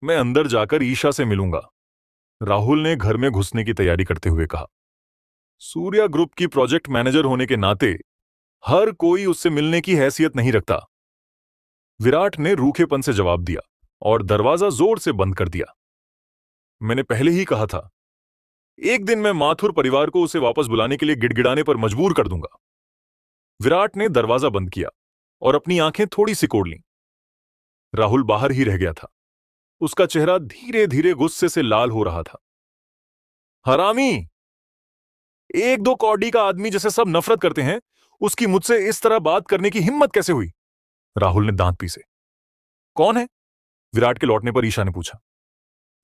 मैं अंदर जाकर ईशा से मिलूंगा, राहुल ने घर में घुसने की तैयारी करते हुए कहा। सूर्या ग्रुप की प्रोजेक्ट मैनेजर होने के नाते हर कोई उससे मिलने की हैसियत नहीं रखता। विराट ने रूखेपन से जवाब दिया और दरवाजा जोर से बंद कर दिया। मैंने पहले ही कहा था, एक दिन मैं माथुर परिवार को उसे वापस बुलाने के लिए गिड़गिड़ाने पर मजबूर कर दूंगा। विराट ने दरवाजा बंद किया और अपनी आंखें थोड़ी सिकोड़ लीं। राहुल बाहर ही रह गया था। उसका चेहरा धीरे धीरे गुस्से से लाल हो रहा था। हरामी! एक दो कौड़ी का आदमी जैसे सब नफरत करते हैं, उसकी मुझसे इस तरह बात करने की हिम्मत कैसे हुई? राहुल ने दांत पीसे। कौन है? विराट के लौटने पर ईशा ने पूछा।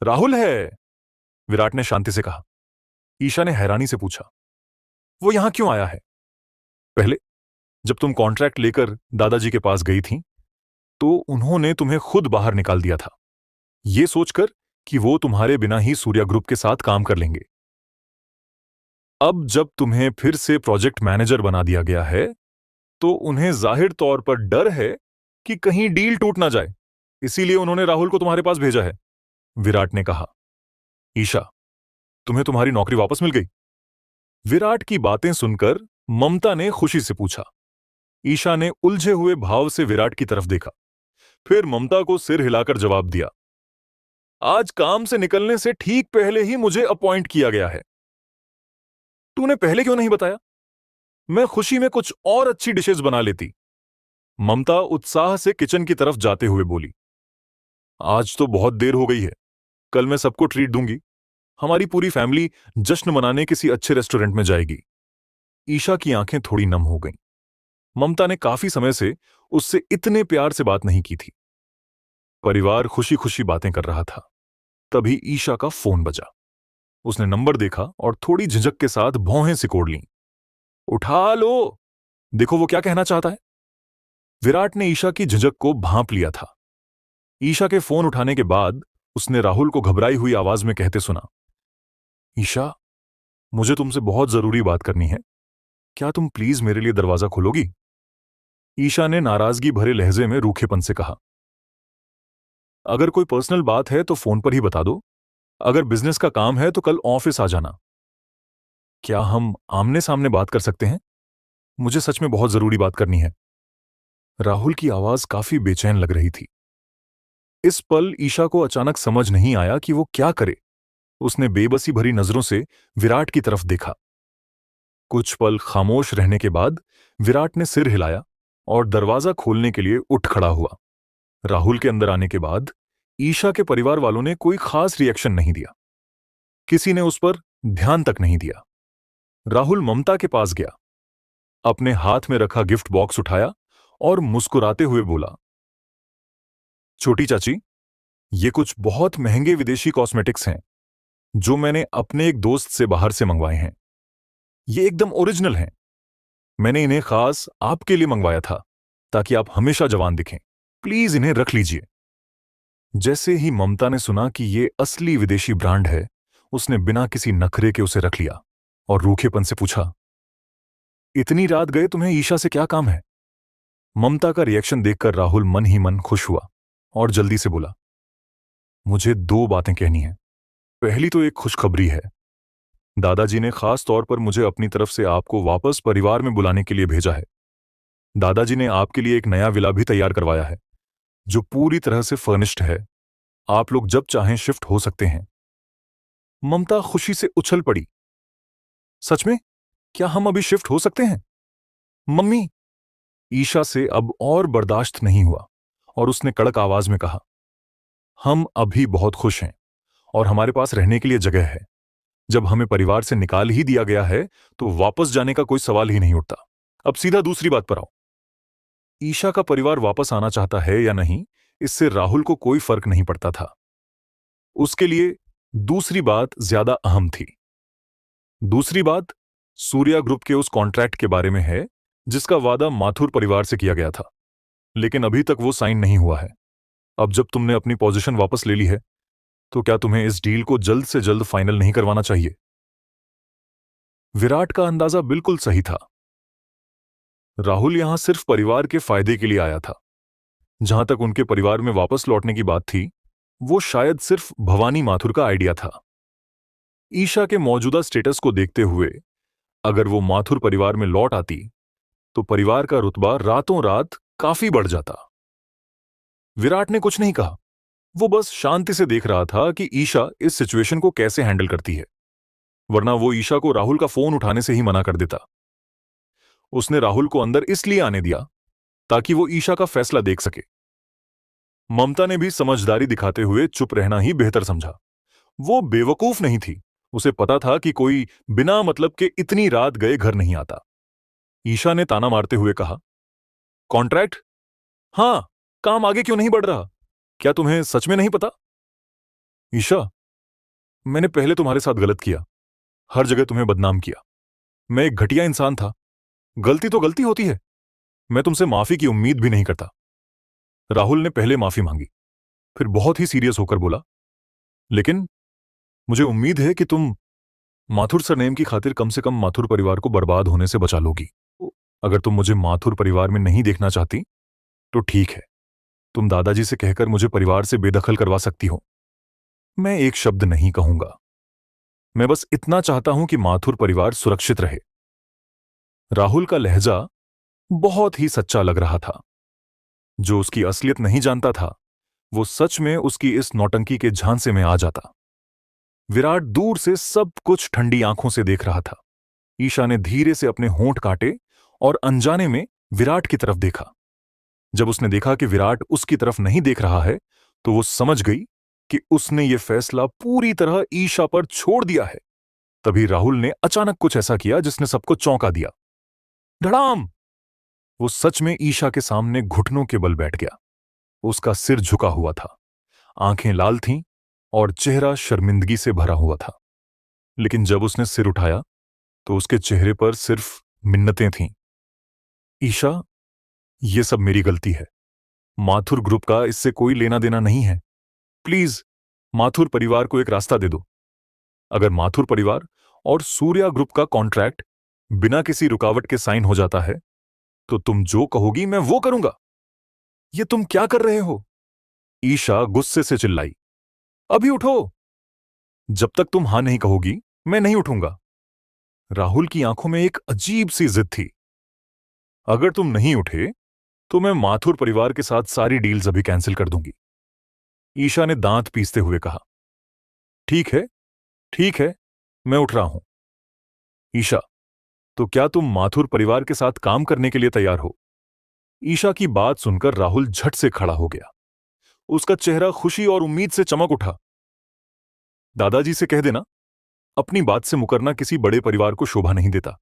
राहुल है, विराट ने शांति से कहा। ईशा ने हैरानी से पूछा, वो यहां क्यों आया है? पहले जब तुम कॉन्ट्रैक्ट लेकर दादाजी के पास गई थी, तो उन्होंने तुम्हें खुद बाहर निकाल दिया था, यह सोचकर कि वो तुम्हारे बिना ही सूर्या ग्रुप के साथ काम कर लेंगे। अब जब तुम्हें फिर से प्रोजेक्ट मैनेजर बना दिया गया है, तो उन्हें जाहिर तौर पर डर है कि कहीं डील टूट ना जाए, इसीलिए उन्होंने राहुल को तुम्हारे पास भेजा है, विराट ने कहा। ईशा, तुम्हें तुम्हारी नौकरी वापस मिल गई? विराट की बातें सुनकर ममता ने खुशी से पूछा। ईशा ने उलझे हुए भाव से विराट की तरफ देखा, फिर ममता को सिर हिलाकर जवाब दिया। आज काम से निकलने से ठीक पहले ही मुझे अपॉइंट किया गया है। तूने पहले क्यों नहीं बताया? मैं खुशी में कुछ और अच्छी डिशेस बना लेती। ममता उत्साह से किचन की तरफ जाते हुए बोली। आज तो बहुत देर हो गई है, कल मैं सबको ट्रीट दूंगी। हमारी पूरी फैमिली जश्न मनाने किसी अच्छे रेस्टोरेंट में जाएगी। ईशा की आंखें थोड़ी नम हो गईं। ममता ने काफी समय से उससे इतने प्यार से बात नहीं की थी। परिवार खुशी खुशी बातें कर रहा था। तभी ईशा का फोन बजा। उसने नंबर देखा और थोड़ी झिझक के साथ भौहें सिकोड़ लीं। उठा लो, देखो वो क्या कहना चाहता है। विराट ने ईशा की झिझक को भांप लिया था। ईशा के फोन उठाने के बाद उसने राहुल को घबराई हुई आवाज में कहते सुना, ईशा, मुझे तुमसे बहुत जरूरी बात करनी है। क्या तुम प्लीज मेरे लिए दरवाजा खोलोगी? ईशा ने नाराजगी भरे लहजे में रूखेपन से कहा, अगर कोई पर्सनल बात है तो फोन पर ही बता दो। अगर बिजनेस का काम है तो कल ऑफिस आ जाना। क्या हम आमने सामने बात कर सकते हैं? मुझे सच में बहुत जरूरी बात करनी है। राहुल की आवाज काफी बेचैन लग रही थी। इस पल ईशा को अचानक समझ नहीं आया कि वो क्या करे। उसने बेबसी भरी नजरों से विराट की तरफ देखा। कुछ पल खामोश रहने के बाद विराट ने सिर हिलाया और दरवाजा खोलने के लिए उठ खड़ा हुआ। राहुल के अंदर आने के बाद ईशा के परिवार वालों ने कोई खास रिएक्शन नहीं दिया। किसी ने उस पर ध्यान तक नहीं दिया। राहुल ममता के पास गया, अपने हाथ में रखा गिफ्ट बॉक्स उठाया और मुस्कुराते हुए बोला, छोटी चाची, ये कुछ बहुत महंगे विदेशी कॉस्मेटिक्स हैं जो मैंने अपने एक दोस्त से बाहर से मंगवाए हैं। ये एकदम ओरिजिनल हैं। मैंने इन्हें खास आपके लिए मंगवाया था ताकि आप हमेशा जवान दिखें। प्लीज इन्हें रख लीजिए। जैसे ही ममता ने सुना कि ये असली विदेशी ब्रांड है, उसने बिना किसी नखरे के उसे रख लिया और रूखेपन से पूछा, इतनी रात गए तुम्हें ईशा से क्या काम है? ममता का रिएक्शन देखकर राहुल मन ही मन खुश हुआ और जल्दी से बोला, मुझे दो बातें कहनी है। पहली तो एक खुशखबरी है। दादाजी ने खास तौर पर मुझे अपनी तरफ से आपको वापस परिवार में बुलाने के लिए भेजा है। दादाजी ने आपके लिए एक नया विला भी तैयार करवाया है जो पूरी तरह से फर्निश्ड है। आप लोग जब चाहें शिफ्ट हो सकते हैं। ममता खुशी से उछल पड़ी। सच में? क्या हम अभी शिफ्ट हो सकते हैं? मम्मी! ईशा से अब और बर्दाश्त नहीं हुआ और उसने कड़क आवाज में कहा, हम अभी बहुत खुश हैं और हमारे पास रहने के लिए जगह है। जब हमें परिवार से निकाल ही दिया गया है तो वापस जाने का कोई सवाल ही नहीं उठता। अब सीधा दूसरी बात पर आओ। ईशा का परिवार वापस आना चाहता है या नहीं, इससे राहुल को कोई फर्क नहीं पड़ता था। उसके लिए दूसरी बात ज्यादा अहम थी। दूसरी बात सूर्या ग्रुप के उस कॉन्ट्रैक्ट के बारे में है जिसका वादा माथुर परिवार से किया गया था, लेकिन अभी तक वो साइन नहीं हुआ है। अब जब तुमने अपनी पोजीशन वापस ले ली है, तो क्या तुम्हें इस डील को जल्द से जल्द फाइनल नहीं करवाना चाहिए? विराट का अंदाजा बिल्कुल सही था। राहुल यहां सिर्फ परिवार के फायदे के लिए आया था। जहां तक उनके परिवार में वापस लौटने की बात थी, वो शायद सिर्फ भवानी माथुर का आइडिया था। ईशा के मौजूदा स्टेटस को देखते हुए अगर वो माथुर परिवार में लौट आती तो परिवार का रुतबा रातों रात काफी बढ़ जाता। विराट ने कुछ नहीं कहा। वो बस शांति से देख रहा था कि ईशा इस सिचुएशन को कैसे हैंडल करती है, वरना वो ईशा को राहुल का फोन उठाने से ही मना कर देता। उसने राहुल को अंदर इसलिए आने दिया ताकि वो ईशा का फैसला देख सके। ममता ने भी समझदारी दिखाते हुए चुप रहना ही बेहतर समझा। वो बेवकूफ नहीं थी, उसे पता था कि कोई बिना मतलब के इतनी रात गए घर नहीं आता। ईशा ने ताना मारते हुए कहा, कॉन्ट्रैक्ट? हाँ, काम आगे क्यों नहीं बढ़ रहा? क्या तुम्हें सच में नहीं पता? ईशा, मैंने पहले तुम्हारे साथ गलत किया, हर जगह तुम्हें बदनाम किया। मैं एक घटिया इंसान था। गलती तो गलती होती है। मैं तुमसे माफी की उम्मीद भी नहीं करता। राहुल ने पहले माफी मांगी, फिर बहुत ही सीरियस होकर बोला, लेकिन मुझे उम्मीद है कि तुम माथुर सरनेम की खातिर कम से कम माथुर परिवार को बर्बाद होने से बचा लोगी। अगर तुम मुझे माथुर परिवार में नहीं देखना चाहती तो ठीक है, तुम दादाजी से कहकर मुझे परिवार से बेदखल करवा सकती हो। मैं एक शब्द नहीं कहूंगा। मैं बस इतना चाहता हूं कि माथुर परिवार सुरक्षित रहे। राहुल का लहजा बहुत ही सच्चा लग रहा था। जो उसकी असलियत नहीं जानता था, वो सच में उसकी इस नौटंकी के झांसे में आ जाता। विराट दूर से सब कुछ ठंडी आंखों से देख रहा था। ईशा ने धीरे से अपने होंठ काटे और अनजाने में विराट की तरफ देखा। जब उसने देखा कि विराट उसकी तरफ नहीं देख रहा है, तो वो समझ गई कि उसने ये फैसला पूरी तरह ईशा पर छोड़ दिया है। तभी राहुल ने अचानक कुछ ऐसा किया जिसने सबको चौंका दिया। धड़ाम! वो सच में ईशा के सामने घुटनों के बल बैठ गया। उसका सिर झुका हुआ था, आंखें लाल थीं और चेहरा शर्मिंदगी से भरा हुआ था। लेकिन जब उसने सिर उठाया तो उसके चेहरे पर सिर्फ मिन्नतें थीं। ईशा, ये सब मेरी गलती है। माथुर ग्रुप का इससे कोई लेना देना नहीं है। प्लीज माथुर परिवार को एक रास्ता दे दो। अगर माथुर परिवार और सूर्या ग्रुप का कॉन्ट्रैक्ट बिना किसी रुकावट के साइन हो जाता है तो तुम जो कहोगी मैं वो करूंगा। ये तुम क्या कर रहे हो? ईशा गुस्से से चिल्लाई। अभी उठो। जब तक तुम हां नहीं कहोगी मैं नहीं उठूंगा। राहुल की आंखों में एक अजीब सी जिद थी। अगर तुम नहीं उठे तो मैं माथुर परिवार के साथ सारी डील्स अभी कैंसिल कर दूंगी। ईशा ने दांत पीसते हुए कहा। ठीक है, मैं उठ रहा हूं। ईशा, तो क्या तुम माथुर परिवार के साथ काम करने के लिए तैयार हो? ईशा की बात सुनकर राहुल झट से खड़ा हो गया। उसका चेहरा खुशी और उम्मीद से चमक उठा। दादाजी से कह देना, अपनी बात से मुकरना किसी बड़े परिवार को शोभा नहीं देता।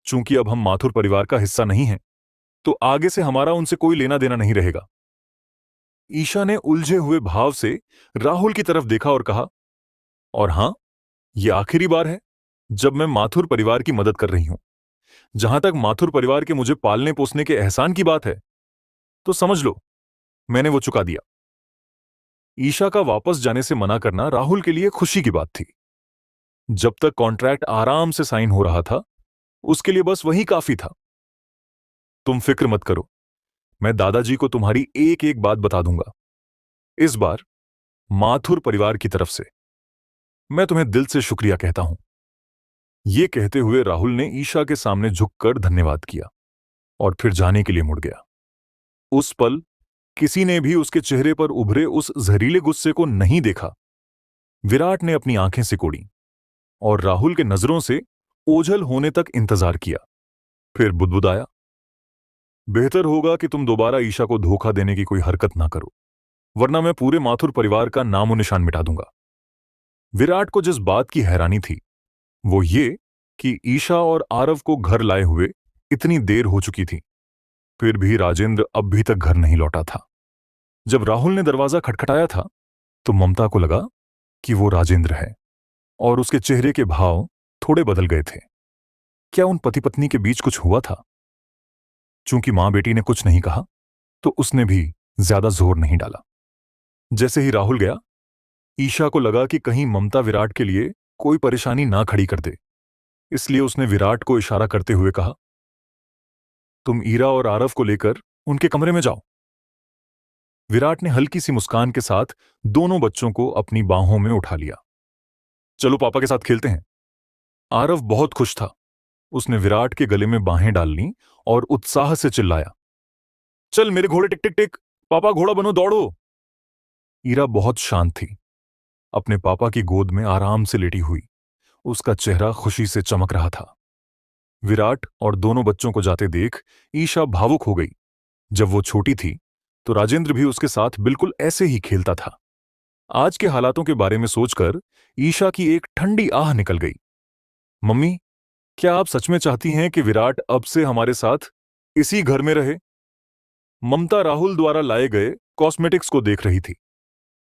चूंकि अब हम माथुर परिवार का हिस्सा नहीं हैं, तो आगे से हमारा उनसे कोई लेना देना नहीं रहेगा। ईशा ने उलझे हुए भाव से राहुल की तरफ देखा और कहा, और हां, यह आखिरी बार है जब मैं माथुर परिवार की मदद कर रही हूं। जहां तक माथुर परिवार के मुझे पालने पोसने के एहसान की बात है, तो समझ लो मैंने वो चुका दिया। ईशा का वापस जाने से मना करना राहुल के लिए खुशी की बात थी। जब तक कॉन्ट्रैक्ट आराम से साइन हो रहा था, उसके लिए बस वही काफी था। तुम फिक्र मत करो, मैं दादाजी को तुम्हारी एक एक बात बता दूंगा। इस बार माथुर परिवार की तरफ से मैं तुम्हें दिल से शुक्रिया कहता हूं। यह कहते हुए राहुल ने ईशा के सामने झुककर धन्यवाद किया और फिर जाने के लिए मुड़ गया। उस पल किसी ने भी उसके चेहरे पर उभरे उस जहरीले गुस्से को नहीं देखा। विराट ने अपनी आंखें सिकोड़ी और राहुल के नजरों से ओझल होने तक इंतजार किया, फिर बुदबुदाया, बेहतर होगा कि तुम दोबारा ईशा को धोखा देने की कोई हरकत ना करो, वरना मैं पूरे माथुर परिवार का नामो निशान मिटा दूंगा। विराट को जिस बात की हैरानी थी वो ये कि ईशा और आरव को घर लाए हुए इतनी देर हो चुकी थी, फिर भी राजेंद्र अब भी तक घर नहीं लौटा था। जब राहुल ने दरवाजा खटखटाया था तो ममता को लगा कि वो राजेंद्र है और उसके चेहरे के भाव थोड़े बदल गए थे। क्या उन पति पत्नी के बीच कुछ हुआ था? चूंकि मां बेटी ने कुछ नहीं कहा तो उसने भी ज्यादा जोर नहीं डाला। जैसे ही राहुल गया, ईशा को लगा कि कहीं ममता विराट के लिए कोई परेशानी ना खड़ी कर दे, इसलिए उसने विराट को इशारा करते हुए कहा, तुम ईरा और आरव को लेकर उनके कमरे में जाओ। विराट ने हल्की सी मुस्कान के साथ दोनों बच्चों को अपनी बाहों में उठा लिया। चलो पापा के साथ खेलते हैं। आरव बहुत खुश था। उसने विराट के गले में बाहें डाल लीं और उत्साह से चिल्लाया, चल मेरे घोड़े टिक टिक टिक, पापा घोड़ा बनो, दौड़ो। ईरा बहुत शांत थी, अपने पापा की गोद में आराम से लेटी हुई। उसका चेहरा खुशी से चमक रहा था। विराट और दोनों बच्चों को जाते देख ईशा भावुक हो गई। जब वो छोटी थी तो राजेंद्र भी उसके साथ बिल्कुल ऐसे ही खेलता था। आज के हालातों के बारे में सोचकर ईशा की एक ठंडी आह निकल गई। मम्मी, क्या आप सच में चाहती हैं कि विराट अब से हमारे साथ इसी घर में रहे? ममता राहुल द्वारा लाए गए कॉस्मेटिक्स को देख रही थी।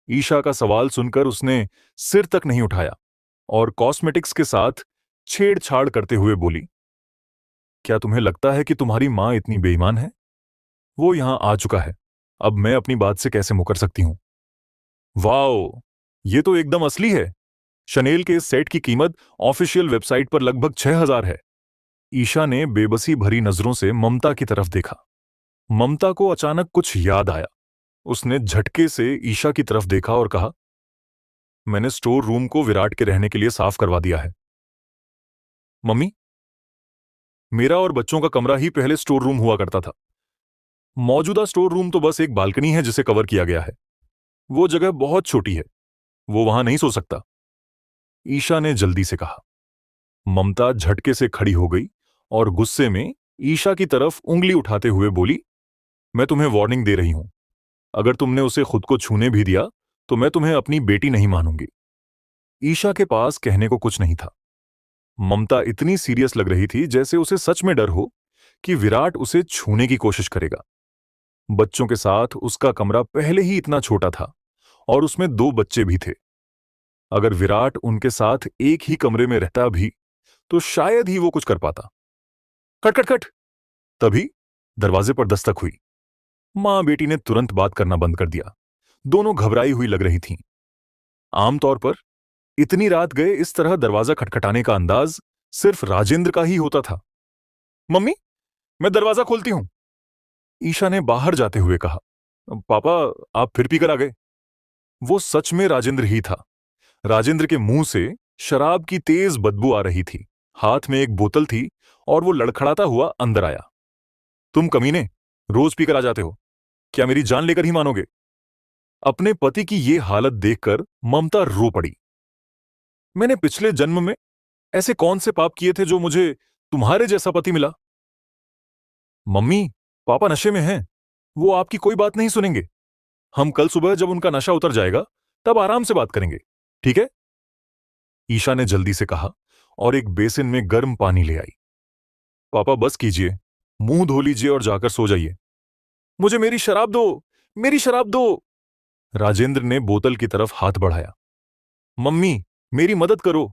ईशा का सवाल सुनकर उसने सिर तक नहीं उठाया और कॉस्मेटिक्स के साथ छेड़छाड़ करते हुए बोली, क्या तुम्हें लगता है कि तुम्हारी मां इतनी बेईमान है? वो यहां आ चुका है, अब मैं अपनी बात से कैसे मुकर सकती हूं? वाओ, ये तो एकदम असली है। शनेल के इस सेट की कीमत ऑफिशियल वेबसाइट पर लगभग 6,000 है। ईशा ने बेबसी भरी नजरों से ममता की तरफ देखा। ममता को अचानक कुछ याद आया। उसने झटके से ईशा की तरफ देखा और कहा, मैंने स्टोर रूम को विराट के रहने के लिए साफ करवा दिया है। मम्मी, मेरा और बच्चों का कमरा ही पहले स्टोर रूम हुआ करता था। मौजूदा स्टोर रूम तो बस एक बालकनी है जिसे कवर किया गया है। वो जगह बहुत छोटी है, वो वहां नहीं सो सकता। ईशा ने जल्दी से कहा। ममता झटके से खड़ी हो गई और गुस्से में ईशा की तरफ उंगली उठाते हुए बोली, मैं तुम्हें वार्निंग दे रही हूं। अगर तुमने उसे खुद को छूने भी दिया तो मैं तुम्हें अपनी बेटी नहीं मानूंगी। ईशा के पास कहने को कुछ नहीं था। ममता इतनी सीरियस लग रही थी जैसे उसे सच में डर हो कि विराट उसे छूने की कोशिश करेगा। बच्चों के साथ उसका कमरा पहले ही इतना छोटा था और उसमें 2 बच्चे भी थे। अगर विराट उनके साथ एक ही कमरे में रहता भी तो शायद ही वो कुछ कर पाता। खट खट खट। तभी दरवाजे पर दस्तक हुई। मां बेटी ने तुरंत बात करना बंद कर दिया। दोनों घबराई हुई लग रही थीं। आमतौर पर इतनी रात गए इस तरह दरवाजा खटखटाने का अंदाज सिर्फ राजेंद्र का ही होता था। मम्मी, मैं दरवाजा खोलती हूं, ईशा ने बाहर जाते हुए कहा। पापा, आप फिर पीकर आ गए। वो सच में राजेंद्र ही था। राजेंद्र के मुंह से शराब की तेज बदबू आ रही थी। हाथ में एक बोतल थी और वो लड़खड़ाता हुआ अंदर आया। तुम कमीने, रोज पीकर आ जाते हो, क्या मेरी जान लेकर ही मानोगे? अपने पति की ये हालत देखकर ममता रो पड़ी। मैंने पिछले जन्म में ऐसे कौन से पाप किए थे जो मुझे तुम्हारे जैसा पति मिला? मम्मी, पापा नशे में हैं, वो आपकी कोई बात नहीं सुनेंगे। हम कल सुबह जब उनका नशा उतर जाएगा तब आराम से बात करेंगे, ठीक है? ईशा ने जल्दी से कहा और एक बेसिन में गर्म पानी ले आई। पापा बस कीजिए, मुंह धो लीजिए और जाकर सो जाइए। मुझे मेरी शराब दो, मेरी शराब दो। राजेंद्र ने बोतल की तरफ हाथ बढ़ाया। मम्मी, मेरी मदद करो,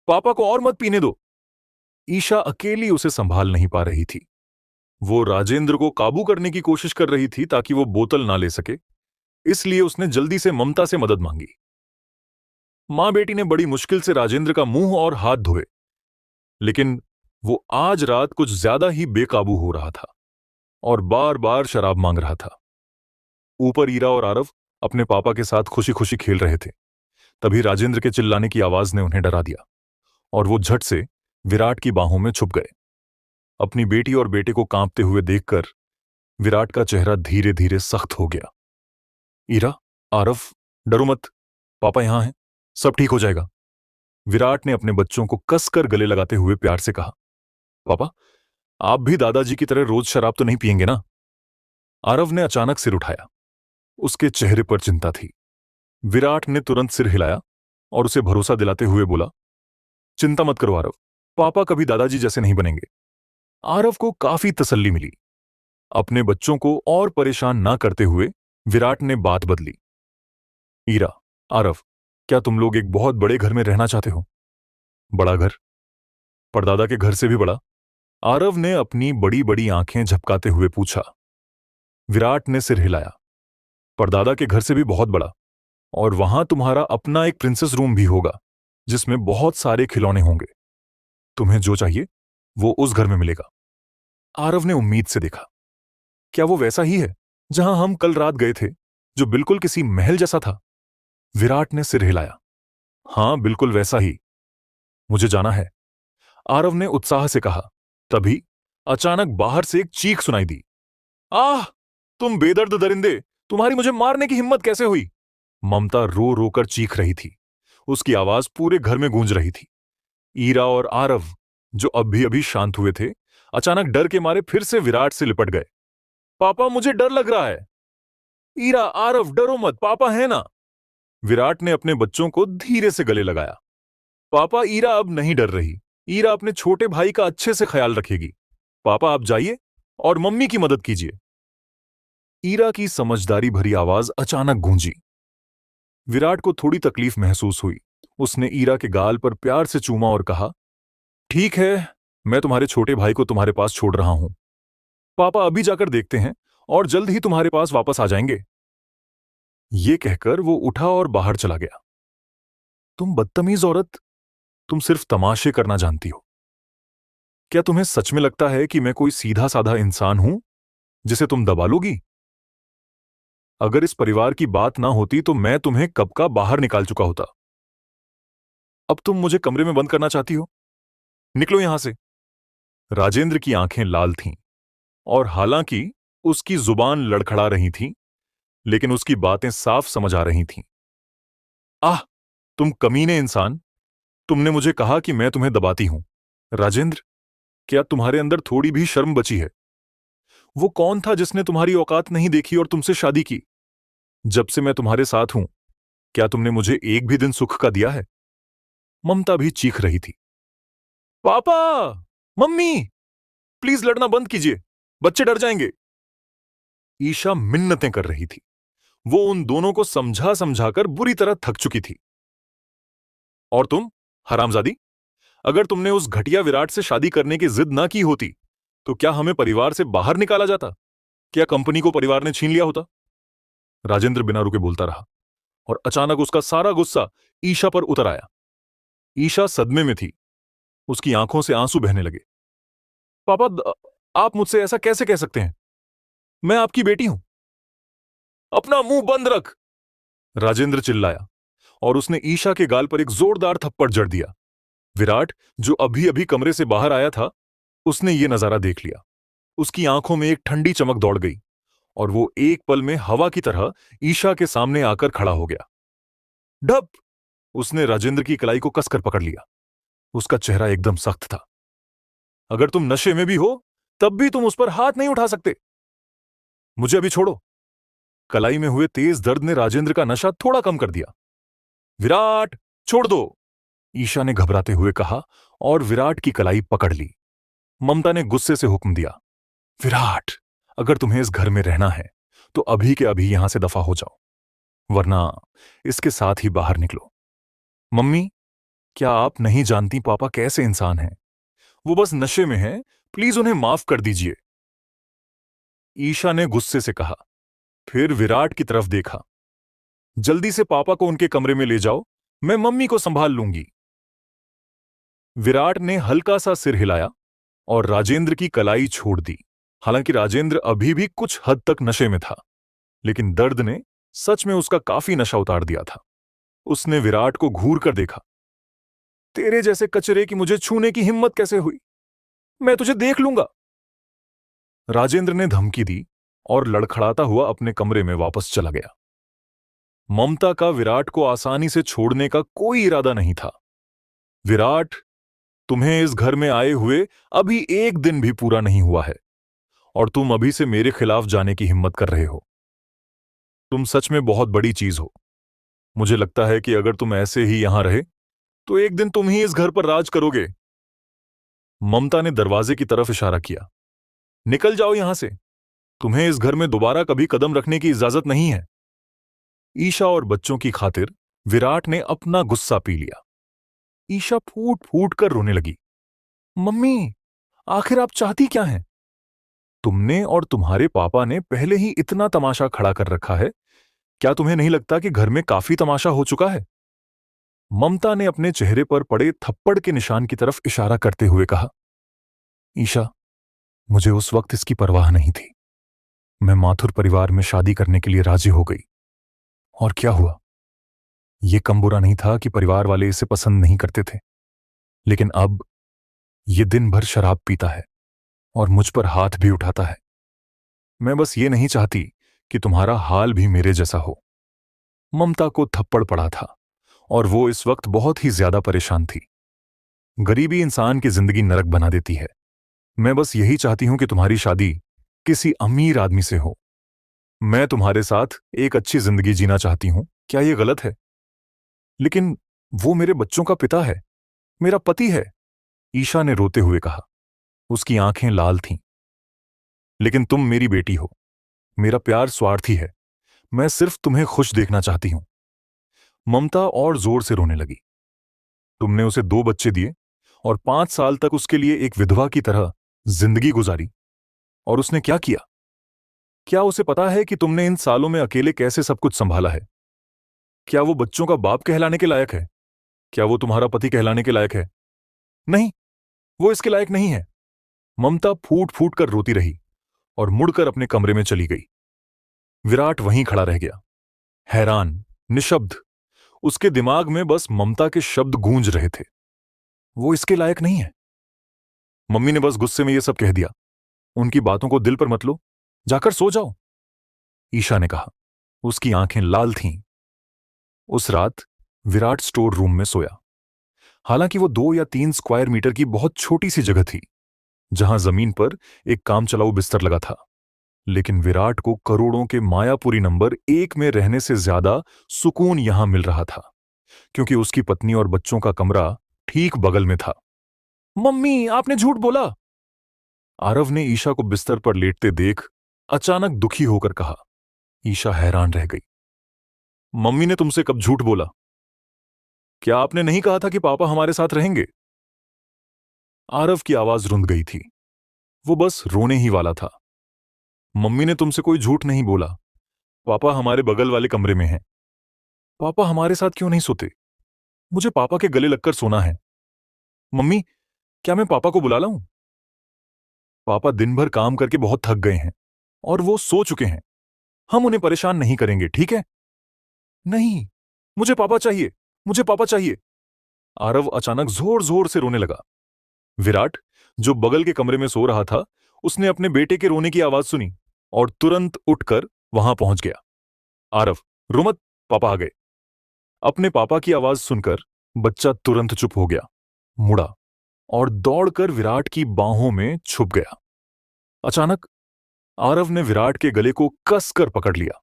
पापा को और मत पीने दो। ईशा अकेली उसे संभाल नहीं पा रही थी। वो राजेंद्र को काबू करने की कोशिश कर रही थी ताकि वो बोतल ना ले सके, इसलिए उसने जल्दी से ममता से मदद मांगी। मां बेटी ने बड़ी मुश्किल से राजेंद्र का मुंह और हाथ धोए, लेकिन वो आज रात कुछ ज्यादा ही बेकाबू हो रहा था और बार बार शराब मांग रहा था। ऊपर ईरा और आरव अपने पापा के साथ खुशी खुशी खेल रहे थे। तभी राजेंद्र के चिल्लाने की आवाज ने उन्हें डरा दिया और वो झट से विराट की बाहों में छुप गए। अपनी बेटी और बेटे को कांपते हुए देखकर विराट का चेहरा धीरे धीरे सख्त हो गया। ईरा, आरव, डरो मत, पापा यहां हैं, सब ठीक हो जाएगा। विराट ने अपने बच्चों को कसकर गले लगाते हुए प्यार से कहा। पापा, आप भी दादाजी की तरह रोज शराब तो नहीं पिएंगे ना? आरव ने अचानक सिर उठाया। उसके चेहरे पर चिंता थी। विराट ने तुरंत सिर हिलाया और उसे भरोसा दिलाते हुए बोला, चिंता मत करो आरव, पापा कभी दादाजी जैसे नहीं बनेंगे। आरव को काफी तसल्ली मिली। अपने बच्चों को और परेशान ना करते हुए विराट ने बात बदली। ईरा, आरव, क्या तुम लोग एक बहुत बड़े घर में रहना चाहते हो? बड़ा घर? परदादा के घर से भी बड़ा? आरव ने अपनी बड़ी बड़ी आंखें झपकाते हुए पूछा। विराट ने सिर हिलाया। परदादा के घर से भी बहुत बड़ा, और वहां तुम्हारा अपना एक प्रिंसेस रूम भी होगा जिसमें बहुत सारे खिलौने होंगे। तुम्हें जो चाहिए वो उस घर में मिलेगा। आरव ने उम्मीद से देखा। क्या वो वैसा ही है जहां हम कल रात गए थे? जो बिल्कुल किसी महल जैसा था। विराट ने सिर हिलाया। हां, बिल्कुल वैसा ही। मुझे जाना है, आरव ने उत्साह से कहा। तभी अचानक बाहर से एक चीख सुनाई दी। आह! तुम बेदर्द दरिंदे, तुम्हारी मुझे मारने की हिम्मत कैसे हुई? ममता रो रो कर चीख रही थी। उसकी आवाज पूरे घर में गूंज रही थी। ईरा और आरव, जो अभी अभी शांत हुए थे, अचानक डर के मारे फिर से विराट से लिपट गए। पापा, मुझे डर लग रहा है। ईरा, आरव, डरो मत, पापा है ना। विराट ने अपने बच्चों को धीरे से गले लगाया। पापा, ईरा अब नहीं डर रही। ईरा अपने छोटे भाई का अच्छे से ख्याल रखेगी। पापा, आप जाइए और मम्मी की मदद कीजिए। ईरा की समझदारी भरी आवाज अचानक गूंजी। विराट को थोड़ी तकलीफ महसूस हुई। उसने ईरा के गाल पर प्यार से चूमा और कहा, ठीक है, मैं तुम्हारे छोटे भाई को तुम्हारे पास छोड़ रहा हूं। पापा अभी जाकर देखते हैं और जल्द ही तुम्हारे पास वापस आ जाएंगे। ये कहकर वो उठा और बाहर चला गया। तुम बदतमीज औरत, तुम सिर्फ तमाशे करना जानती हो। क्या तुम्हें सच में लगता है कि मैं कोई सीधा साधा इंसान हूं जिसे तुम दबा लोगी? अगर इस परिवार की बात ना होती तो मैं तुम्हें कब का बाहर निकाल चुका होता। अब तुम मुझे कमरे में बंद करना चाहती हो? निकलो यहां से। राजेंद्र की आंखें लाल थीं और हालांकि उसकी जुबान लड़खड़ा रही थी, लेकिन उसकी बातें साफ समझ आ रही थीं। आह! तुम कमीने इंसान, तुमने मुझे कहा कि मैं तुम्हें दबाती हूं। राजेंद्र, क्या तुम्हारे अंदर थोड़ी भी शर्म बची है? वो कौन था जिसने तुम्हारी औकात नहीं देखी और तुमसे शादी की? जब से मैं तुम्हारे साथ हूं, क्या तुमने मुझे एक भी दिन सुख का दिया है? ममता भी चीख रही थी। पापा! मम्मी! प्लीज लड़ना बंद कीजिए, बच्चे डर जाएंगे। ईशा मिन्नतें कर रही थी। वो उन दोनों को समझा समझाकर बुरी तरह थक चुकी थी। और तुम, हरामजादी, अगर तुमने उस घटिया विराट से शादी करने की जिद ना की होती, तो क्या हमें परिवार से बाहर निकाला जाता? क्या कंपनी को परिवार ने छीन लिया होता? राजेंद्र बिना रुके बोलता रहा और अचानक उसका सारा गुस्सा ईशा पर उतर आया। ईशा सदमे में थी। उसकी आंखों से आंसू बहने लगे। पापा, आप मुझसे ऐसा कैसे कह सकते हैं? मैं आपकी बेटी हूं। अपना मुंह बंद रख! राजेंद्र चिल्लाया और उसने ईशा के गाल पर एक जोरदार थप्पड़ जड़ दिया। विराट, जो अभी अभी कमरे से बाहर आया था, उसने ये नजारा देख लिया। उसकी आंखों में एक ठंडी चमक दौड़ गई और वो एक पल में हवा की तरह ईशा के सामने आकर खड़ा हो गया। डप! उसने राजेंद्र की कलाई को कसकर पकड़ लिया। उसका चेहरा एकदम सख्त था। अगर तुम नशे में भी हो, तब भी तुम उस पर हाथ नहीं उठा सकते। मुझे अभी छोड़ो। कलाई में हुए तेज दर्द ने राजेंद्र का नशा थोड़ा कम कर दिया। विराट, छोड़ दो! ईशा ने घबराते हुए कहा और विराट की कलाई पकड़ ली। ममता ने गुस्से से हुक्म दिया, विराट, अगर तुम्हें इस घर में रहना है तो अभी के अभी यहां से दफा हो जाओ, वरना इसके साथ ही बाहर निकलो। मम्मी, क्या आप नहीं जानती पापा कैसे इंसान हैं? वो बस नशे में हैं, प्लीज उन्हें माफ कर दीजिए। ईशा ने गुस्से से कहा। फिर विराट की तरफ देखा। जल्दी से पापा को उनके कमरे में ले जाओ, मैं मम्मी को संभाल लूंगी। विराट ने हल्का सा सिर हिलाया और राजेंद्र की कलाई छोड़ दी। हालांकि राजेंद्र अभी भी कुछ हद तक नशे में था, लेकिन दर्द ने सच में उसका काफी नशा उतार दिया था। उसने विराट को घूर कर देखा। तेरे जैसे कचरे की मुझे छूने की हिम्मत कैसे हुई? मैं तुझे देख लूंगा। राजेंद्र ने धमकी दी और लड़खड़ाता हुआ अपने कमरे में वापस चला गया। ममता का विराट को आसानी से छोड़ने का कोई इरादा नहीं था। विराट, तुम्हें इस घर में आए हुए अभी एक दिन भी पूरा नहीं हुआ है और तुम अभी से मेरे खिलाफ जाने की हिम्मत कर रहे हो। तुम सच में बहुत बड़ी चीज हो। मुझे लगता है कि अगर तुम ऐसे ही यहां रहे तो एक दिन तुम ही इस घर पर राज करोगे। ममता ने दरवाजे की तरफ इशारा किया। निकल जाओ यहां से। तुम्हें इस घर में दोबारा कभी कदम रखने की इजाजत नहीं है। ईशा और बच्चों की खातिर विराट ने अपना गुस्सा पी लिया। ईशा फूट फूट कर रोने लगी। मम्मी, आखिर आप चाहती क्या हैं? तुमने और तुम्हारे पापा ने पहले ही इतना तमाशा खड़ा कर रखा है। क्या तुम्हें नहीं लगता कि घर में काफी तमाशा हो चुका है? ममता ने अपने चेहरे पर पड़े थप्पड़ के निशान की तरफ इशारा करते हुए कहा। ईशा, मुझे उस वक्त इसकी परवाह नहीं थी। मैं माथुर परिवार में शादी करने के लिए राजी हो गई। और क्या हुआ? ये कम बुरा नहीं था कि परिवार वाले इसे पसंद नहीं करते थे, लेकिन अब ये दिन भर शराब पीता है और मुझ पर हाथ भी उठाता है। मैं बस ये नहीं चाहती कि तुम्हारा हाल भी मेरे जैसा हो। ममता को थप्पड़ पड़ा था और वो इस वक्त बहुत ही ज्यादा परेशान थी। गरीबी इंसान की जिंदगी नरक बना देती है। मैं बस यही चाहती हूं कि तुम्हारी शादी किसी अमीर आदमी से हो। मैं तुम्हारे साथ एक अच्छी जिंदगी जीना चाहती हूं। क्या यह गलत है? लेकिन वो मेरे बच्चों का पिता है, मेरा पति है, ईशा ने रोते हुए कहा। उसकी आंखें लाल थीं। लेकिन तुम मेरी बेटी हो। मेरा प्यार स्वार्थी है। मैं सिर्फ तुम्हें खुश देखना चाहती हूं। ममता और जोर से रोने लगी। तुमने उसे 2 बच्चे दिए और 5 साल तक उसके लिए एक विधवा की तरह जिंदगी गुजारी। और उसने क्या किया? क्या उसे पता है कि तुमने इन सालों में अकेले कैसे सब कुछ संभाला है? क्या वो बच्चों का बाप कहलाने के लायक है? क्या वो तुम्हारा पति कहलाने के लायक है? नहीं, वो इसके लायक नहीं है। ममता फूट फूट कर रोती रही और मुड़कर अपने कमरे में चली गई। विराट वहीं खड़ा रह गया, हैरान, निशब्द। उसके दिमाग में बस ममता के शब्द गूंज रहे थे। वो इसके लायक नहीं है। मम्मी ने बस गुस्से में यह सब कह दिया। उनकी बातों को दिल पर मत लो, जाकर सो जाओ, ईशा ने कहा। उसकी आंखें लाल थीं। उस रात विराट स्टोर रूम में सोया। हालांकि वो 2 या 3 स्क्वायर मीटर की बहुत छोटी सी जगह थी, जहां जमीन पर एक कामचलाऊ बिस्तर लगा था। लेकिन विराट को करोड़ों के मायापुरी नंबर 1 में रहने से ज्यादा सुकून यहां मिल रहा था, क्योंकि उसकी पत्नी और बच्चों का कमरा ठीक बगल में था। मम्मी, आपने झूठ बोला, आरव ने ईशा को बिस्तर पर लेटते देख अचानक दुखी होकर कहा। ईशा हैरान रह गई। मम्मी ने तुमसे कब झूठ बोला? क्या आपने नहीं कहा था कि पापा हमारे साथ रहेंगे? आरव की आवाज रुंध गई थी। वो बस रोने ही वाला था। मम्मी ने तुमसे कोई झूठ नहीं बोला। पापा हमारे बगल वाले कमरे में हैं। पापा हमारे साथ क्यों नहीं सोते? मुझे पापा के गले लगकर सोना है। मम्मी, क्या मैं पापा को बुला लाऊं? पापा दिन भर काम करके बहुत थक गए हैं और वो सो चुके हैं। हम उन्हें परेशान नहीं करेंगे, ठीक है? नहीं, मुझे पापा चाहिए, मुझे पापा चाहिए। आरव अचानक जोर जोर से रोने लगा। विराट, जो बगल के कमरे में सो रहा था, उसने अपने बेटे के रोने की आवाज सुनी और तुरंत उठकर वहां पहुंच गया। आरव, रो मत, पापा आ गए। अपने पापा की आवाज सुनकर बच्चा तुरंत चुप हो गया, मुड़ा और दौड़कर विराट की बाहों में छुप गया। अचानक आरव ने विराट के गले को कसकर पकड़ लिया।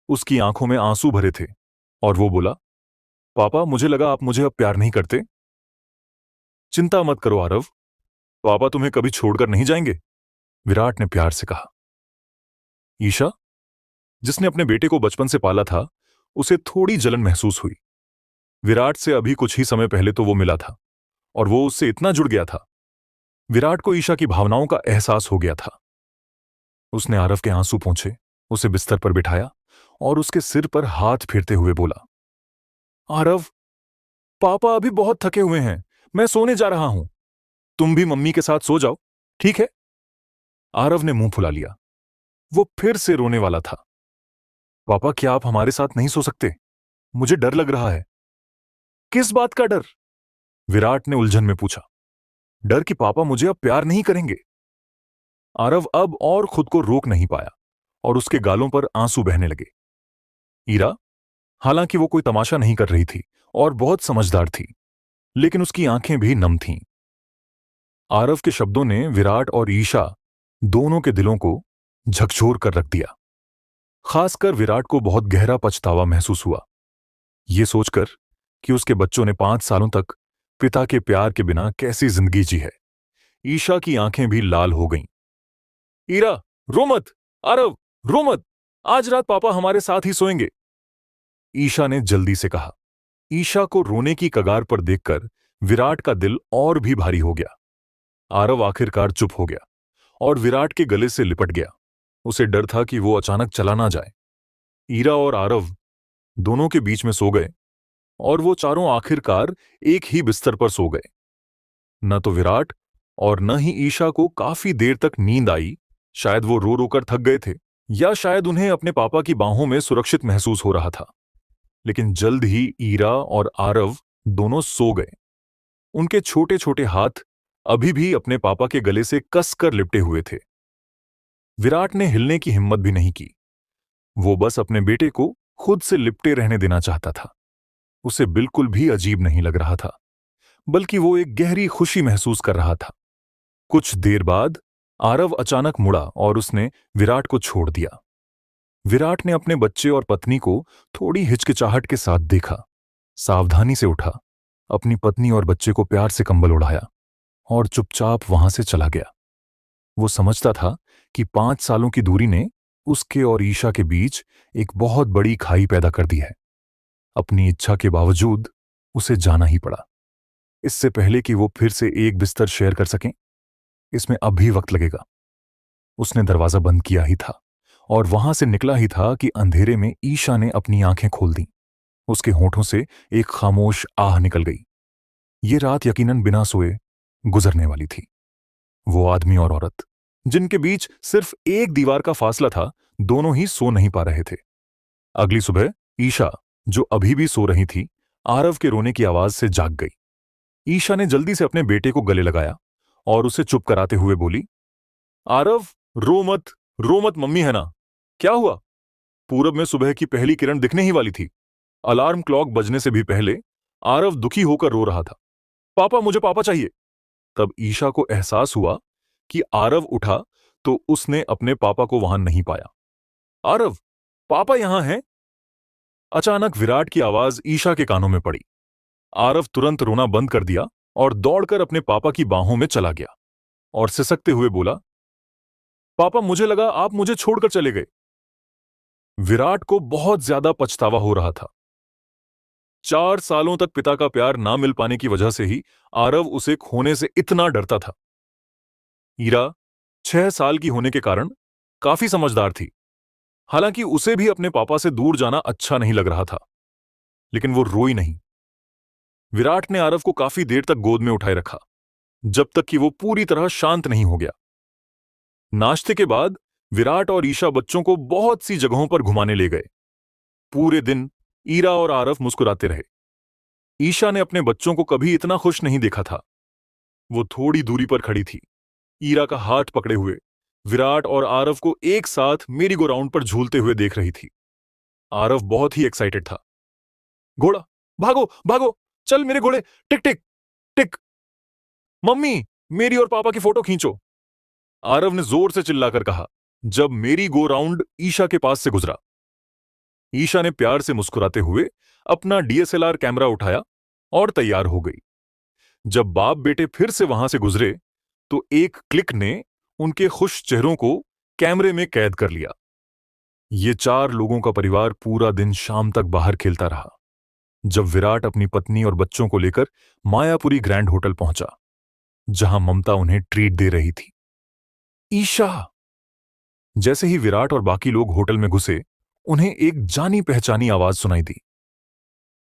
उसकी आंखों में आंसू भरे थे और वो बोला, पापा, मुझे लगा आप मुझे अब प्यार नहीं करते। चिंता मत करो आरव, पापा तुम्हें कभी छोड़कर नहीं जाएंगे, विराट ने प्यार से कहा। ईशा, जिसने अपने बेटे को बचपन से पाला था, उसे थोड़ी जलन महसूस हुई। विराट से अभी कुछ ही समय पहले तो वो मिला था और वो उससे इतना जुड़ गया था। विराट को ईशा की भावनाओं का एहसास हो गया था। उसने आरव के आंसू पोंछे, उसे बिस्तर पर बिठाया और उसके सिर पर हाथ फेरते हुए बोला, आरव, पापा अभी बहुत थके हुए हैं, मैं सोने जा रहा हूं। तुम भी मम्मी के साथ सो जाओ, ठीक है? आरव ने मुंह फुला लिया। वो फिर से रोने वाला था। पापा, क्या आप हमारे साथ नहीं सो सकते? मुझे डर लग रहा है। किस बात का डर? विराट ने उलझन में पूछा। डर कि पापा मुझे अब प्यार नहीं करेंगे। आरव अब और खुद को रोक नहीं पाया और उसके गालों पर आंसू बहने लगे। ईरा, हालांकि वो कोई तमाशा नहीं कर रही थी और बहुत समझदार थी, लेकिन उसकी आंखें भी नम थीं। आरव के शब्दों ने विराट और ईशा दोनों के दिलों को झकझोर कर रख दिया। खासकर विराट को बहुत गहरा पछतावा महसूस हुआ, ये सोचकर कि उसके बच्चों ने 5 सालों तक पिता के प्यार के बिना कैसी जिंदगी जी है। ईशा की आंखें भी लाल हो गईं। ईरा, रो मत, आरव, रो मत, आज रात पापा हमारे साथ ही सोएंगे, ईशा ने जल्दी से कहा। ईशा को रोने की कगार पर देखकर विराट का दिल और भी भारी हो गया। आरव आखिरकार चुप हो गया और विराट के गले से लिपट गया। उसे डर था कि वो अचानक चला ना जाए। ईरा और आरव दोनों के बीच में सो गए और वो चारों आखिरकार एक ही बिस्तर पर सो गए। न तो विराट और न ही ईशा को काफी देर तक नींद आई। शायद वो रो रोकर थक गए थे, या शायद उन्हें अपने पापा की बाहों में सुरक्षित महसूस हो रहा था। लेकिन जल्द ही ईरा और आरव दोनों सो गए। उनके छोटे छोटे हाथ अभी भी अपने पापा के गले से कसकर लिपटे हुए थे। विराट ने हिलने की हिम्मत भी नहीं की। वो बस अपने बेटे को खुद से लिपटे रहने देना चाहता था। उसे बिल्कुल भी अजीब नहीं लग रहा था, बल्कि वो एक गहरी खुशी महसूस कर रहा था। कुछ देर बाद आरव अचानक मुड़ा और उसने विराट को छोड़ दिया। विराट ने अपने बच्चे और पत्नी को थोड़ी हिचकिचाहट के साथ देखा, सावधानी से उठा, अपनी पत्नी और बच्चे को प्यार से कंबल उड़ाया और चुपचाप वहां से चला गया। वो समझता था कि 5 सालों की दूरी ने उसके और ईशा के बीच एक बहुत बड़ी खाई पैदा कर दी है। अपनी इच्छा के बावजूद उसे जाना ही पड़ा। इससे पहले कि वो फिर से एक बिस्तर शेयर कर सकें, इसमें अभी वक्त लगेगा। उसने दरवाजा बंद किया ही था और वहां से निकला ही था कि अंधेरे में ईशा ने अपनी आंखें खोल दी। उसके होठों से एक खामोश आह निकल गई। ये रात यकीनन बिना सोए गुजरने वाली थी। वो आदमी और औरत, जिनके बीच सिर्फ एक दीवार का फासला था, दोनों ही सो नहीं पा रहे थे। अगली सुबह ईशा, जो अभी भी सो रही थी, आरव के रोने की आवाज से जाग गई। ईशा ने जल्दी से अपने बेटे को गले लगाया और उसे चुप कराते हुए बोली, आरव, रो मत, मम्मी है ना। क्या हुआ? पूरब में सुबह की पहली किरण दिखने ही वाली थी। अलार्म क्लॉक बजने से भी पहले आरव दुखी होकर रो रहा था। पापा, मुझे पापा चाहिए। तब ईशा को एहसास हुआ कि आरव उठा तो उसने अपने पापा को वहां नहीं पाया। आरव, पापा यहां हैं। अचानक विराट की आवाज ईशा के कानों में पड़ी। आरव तुरंत रोना बंद कर दिया और दौड़कर अपने पापा की बाहों में चला गया और सिसकते हुए बोला, पापा, मुझे लगा आप मुझे छोड़कर चले गए। विराट को बहुत ज्यादा पछतावा हो रहा था। 4 सालों तक पिता का प्यार ना मिल पाने की वजह से ही आरव उसे खोने से इतना डरता था। ईरा 6 साल की होने के कारण काफी समझदार थी। हालांकि उसे भी अपने पापा से दूर जाना अच्छा नहीं लग रहा था, लेकिन वो रोई नहीं। विराट ने आरव को काफी देर तक गोद में उठाए रखा, जब तक कि वो पूरी तरह शांत नहीं हो गया। नाश्ते के बाद विराट और ईशा बच्चों को बहुत सी जगहों पर घुमाने ले गए। पूरे दिन ईरा और आरव मुस्कुराते रहे। ईशा ने अपने बच्चों को कभी इतना खुश नहीं देखा था। वो थोड़ी दूरी पर खड़ी थी, ईरा का हाथ पकड़े हुए, विराट और आरव को एक साथ मेरी गो राउंड पर झूलते हुए देख रही थी। आरव बहुत ही एक्साइटेड था। घोड़ा, भागो भागो, चल मेरे घोड़े, टिक टिक टिक। मम्मी, मेरी और पापा की फोटो खींचो, आरव ने जोर से चिल्लाकर कहा जब मेरी गो राउंड ईशा के पास से गुजरा। ईशा ने प्यार से मुस्कुराते हुए अपना डीएसएलआर कैमरा उठाया और तैयार हो गई। जब बाप बेटे फिर से वहां से गुजरे तो एक क्लिक ने उनके खुश चेहरों को कैमरे में कैद कर लिया। ये 4 लोगों का परिवार पूरा दिन शाम तक बाहर खेलता रहा। जब विराट अपनी पत्नी और बच्चों को लेकर मायापुरी ग्रैंड होटल पहुंचा, जहां ममता उन्हें ट्रीट दे रही थी। ईशा! जैसे ही विराट और बाकी लोग होटल में घुसे, उन्हें एक जानी पहचानी आवाज सुनाई दी।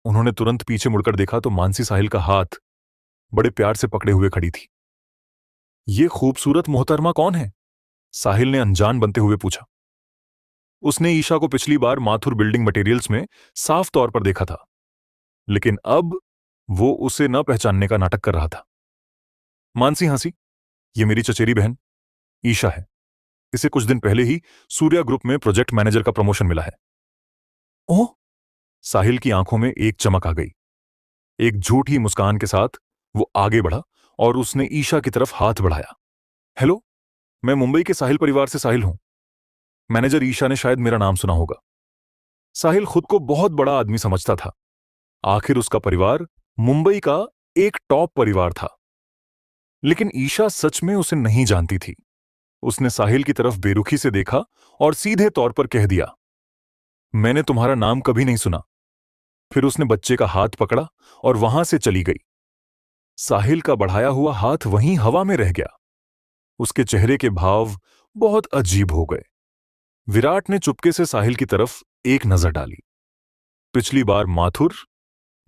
उन्होंने तुरंत पीछे मुड़कर देखा तो मानसी साहिल का हाथ बड़े प्यार से पकड़े हुए खड़ी थी। ये खूबसूरत मोहतरमा कौन है? साहिल ने अनजान बनते हुए पूछा। उसने ईशा को पिछली बार माथुर बिल्डिंग मटेरियल्स में साफ तौर पर देखा था, लेकिन अब वो उसे न पहचानने का नाटक कर रहा था। मानसी हंसी, ये मेरी चचेरी बहन ईशा है। इसे कुछ दिन पहले ही सूर्या ग्रुप में प्रोजेक्ट मैनेजर का प्रमोशन मिला है। ओह! साहिल की आंखों में एक चमक आ गई। एक झूठी मुस्कान के साथ वो आगे बढ़ा और उसने ईशा की तरफ हाथ बढ़ाया। हेलो, मैं मुंबई के साहिल परिवार से साहिल हूं। मैनेजर ईशा ने शायद मेरा नाम सुना होगा। साहिल खुद को बहुत बड़ा आदमी समझता था। आखिर उसका परिवार मुंबई का एक टॉप परिवार था। लेकिन ईशा सच में उसे नहीं जानती थी। उसने साहिल की तरफ बेरुखी से देखा और सीधे तौर पर कह दिया, मैंने तुम्हारा नाम कभी नहीं सुना। फिर उसने बच्चे का हाथ पकड़ा और वहां से चली गई। साहिल का बढ़ाया हुआ हाथ वहीं हवा में रह गया। उसके चेहरे के भाव बहुत अजीब हो गए। विराट ने चुपके से साहिल की तरफ एक नजर डाली। पिछली बार माथुर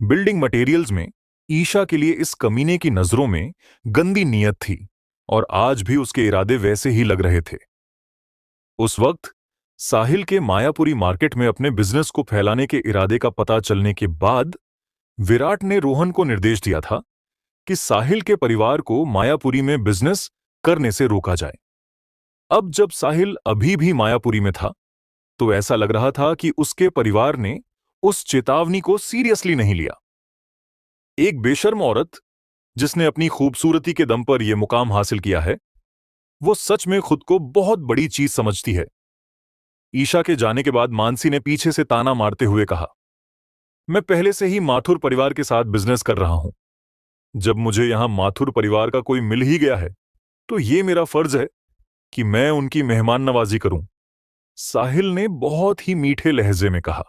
बिल्डिंग मटेरियल्स में ईशा के लिए इस कमीने की नजरों में गंदी नीयत थी और आज भी उसके इरादे वैसे ही लग रहे थे। उस वक्त साहिल के मायापुरी मार्केट में अपने बिजनेस को फैलाने के इरादे का पता चलने के बाद विराट ने रोहन को निर्देश दिया था कि साहिल के परिवार को मायापुरी में बिजनेस करने से रोका जाए। अब जब साहिल अभी भी मायापुरी में था, तो ऐसा लग रहा था कि उसके परिवार ने उस चेतावनी को सीरियसली नहीं लिया। एक बेशर्म औरत जिसने अपनी खूबसूरती के दम पर यह मुकाम हासिल किया है, वो सच में खुद को बहुत बड़ी चीज समझती है। ईशा के जाने के बाद मानसी ने पीछे से ताना मारते हुए कहा, मैं पहले से ही माथुर परिवार के साथ बिजनेस कर रहा हूं। जब मुझे यहां माथुर परिवार का कोई मिल ही गया है, तो ये मेरा फर्ज है कि मैं उनकी मेहमान नवाजी करूं। साहिल ने बहुत ही मीठे लहजे में कहा,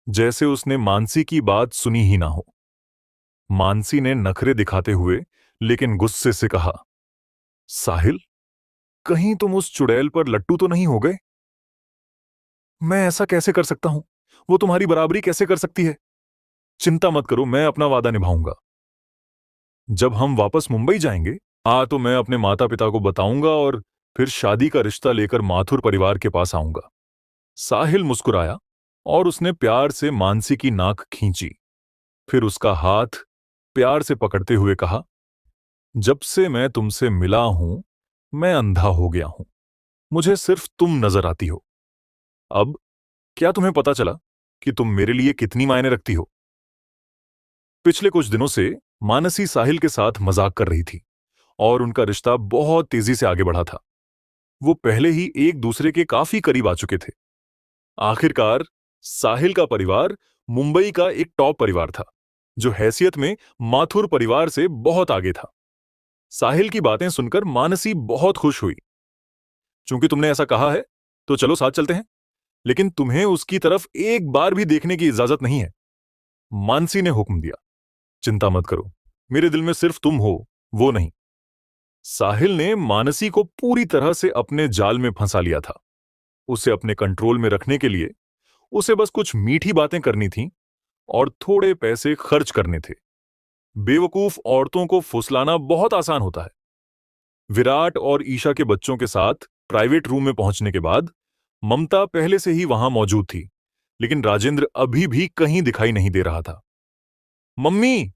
जैसे उसने मानसी की बात सुनी ही ना हो। मानसी ने नखरे दिखाते हुए लेकिन गुस्से से कहा, साहिल, कहीं तुम उस चुड़ैल पर लट्टू तो नहीं हो गए? मैं ऐसा कैसे कर सकता हूं? वो तुम्हारी बराबरी कैसे कर सकती है? चिंता मत करो, मैं अपना वादा निभाऊंगा। जब हम वापस मुंबई जाएंगे, तो मैं अपने माता पिता को बताऊंगा और फिर शादी का रिश्ता लेकर माथुर परिवार के पास आऊंगा। साहिल मुस्कुराया और उसने प्यार से मानसी की नाक खींची। फिर उसका हाथ प्यार से पकड़ते हुए कहा, जब से मैं तुमसे मिला हूं, मैं अंधा हो गया हूं। मुझे सिर्फ तुम नजर आती हो। अब क्या तुम्हें पता चला कि तुम मेरे लिए कितनी मायने रखती हो? पिछले कुछ दिनों से मानसी साहिल के साथ मजाक कर रही थी और उनका रिश्ता बहुत तेजी से आगे बढ़ा था। वो पहले ही एक दूसरे के काफी करीब आ चुके थे। आखिरकार साहिल का परिवार मुंबई का एक टॉप परिवार था, जो हैसियत में माथुर परिवार से बहुत आगे था। साहिल की बातें सुनकर मानसी बहुत खुश हुई। चूंकि तुमने ऐसा कहा है, तो चलो साथ चलते हैं, लेकिन तुम्हें उसकी तरफ एक बार भी देखने की इजाजत नहीं है। मानसी ने हुक्म दिया। चिंता मत करो, मेरे दिल में सिर्फ तुम हो, वो नहीं। साहिल ने मानसी को पूरी तरह से अपने जाल में फंसा लिया था। उसे अपने कंट्रोल में रखने के लिए उसे बस कुछ मीठी बातें करनी थीं और थोड़े पैसे खर्च करने थे। बेवकूफ औरतों को फुसलाना बहुत आसान होता है। विराट और ईशा के बच्चों के साथ प्राइवेट रूम में पहुंचने के बाद ममता पहले से ही वहां मौजूद थी, लेकिन राजेंद्र अभी भी कहीं दिखाई नहीं दे रहा था। मम्मी!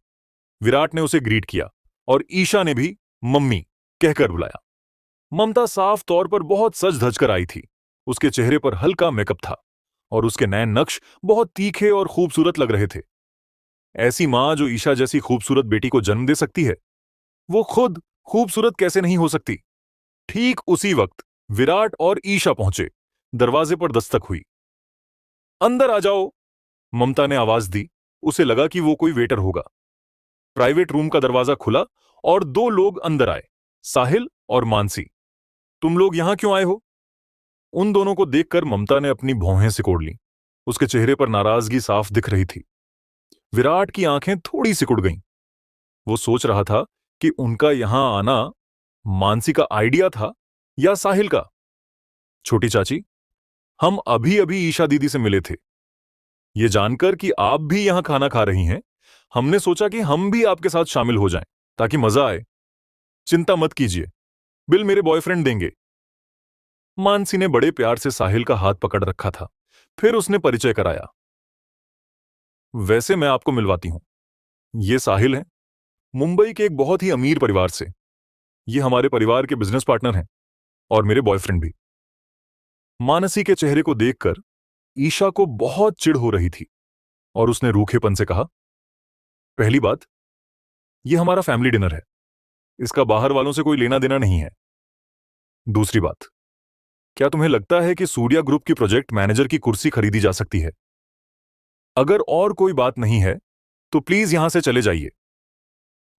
विराट ने उसे ग्रीट किया और ईशा ने भी मम्मी कहकर बुलाया। ममता साफ तौर पर बहुत सज धज कर आई थी। उसके चेहरे पर हल्का मेकअप था और उसके नैन नक्श बहुत तीखे और खूबसूरत लग रहे थे। ऐसी मां जो ईशा जैसी खूबसूरत बेटी को जन्म दे सकती है, वो खुद खूबसूरत कैसे नहीं हो सकती? ठीक उसी वक्त विराट और ईशा पहुंचे। दरवाजे पर दस्तक हुई। अंदर आ जाओ, ममता ने आवाज दी। उसे लगा कि वो कोई वेटर होगा। प्राइवेट रूम का दरवाजा खुला और दो लोग अंदर आए, साहिल और मानसी। तुम लोग यहां क्यों आए हो? उन दोनों को देखकर ममता ने अपनी भौहें सिकोड़ लीं। उसके चेहरे पर नाराजगी साफ दिख रही थी। विराट की आंखें थोड़ी सिकुड़ गईं। वो सोच रहा था कि उनका यहां आना मानसी का आइडिया था या साहिल का। छोटी चाची, हम अभी अभी ईशा दीदी से मिले थे। ये जानकर कि आप भी यहां खाना खा रही हैं, हमने सोचा कि हम भी आपके साथ शामिल हो जाएं, ताकि मजा आए। चिंता मत कीजिए, बिल मेरे बॉयफ्रेंड देंगे। मानसी ने बड़े प्यार से साहिल का हाथ पकड़ रखा था। फिर उसने परिचय कराया। वैसे मैं आपको मिलवाती हूं, ये साहिल हैं, मुंबई के एक बहुत ही अमीर परिवार से। ये हमारे परिवार के बिजनेस पार्टनर हैं और मेरे बॉयफ्रेंड भी। मानसी के चेहरे को देखकर ईशा को बहुत चिढ़ हो रही थी और उसने रूखेपन से कहा, पहली बात, ये हमारा फैमिली डिनर है। इसका बाहर वालों से कोई लेना देना नहीं है। दूसरी बात, क्या तुम्हें लगता है कि सूर्या ग्रुप की प्रोजेक्ट मैनेजर की कुर्सी खरीदी जा सकती है? अगर और कोई बात नहीं है, तो प्लीज यहां से चले जाइए।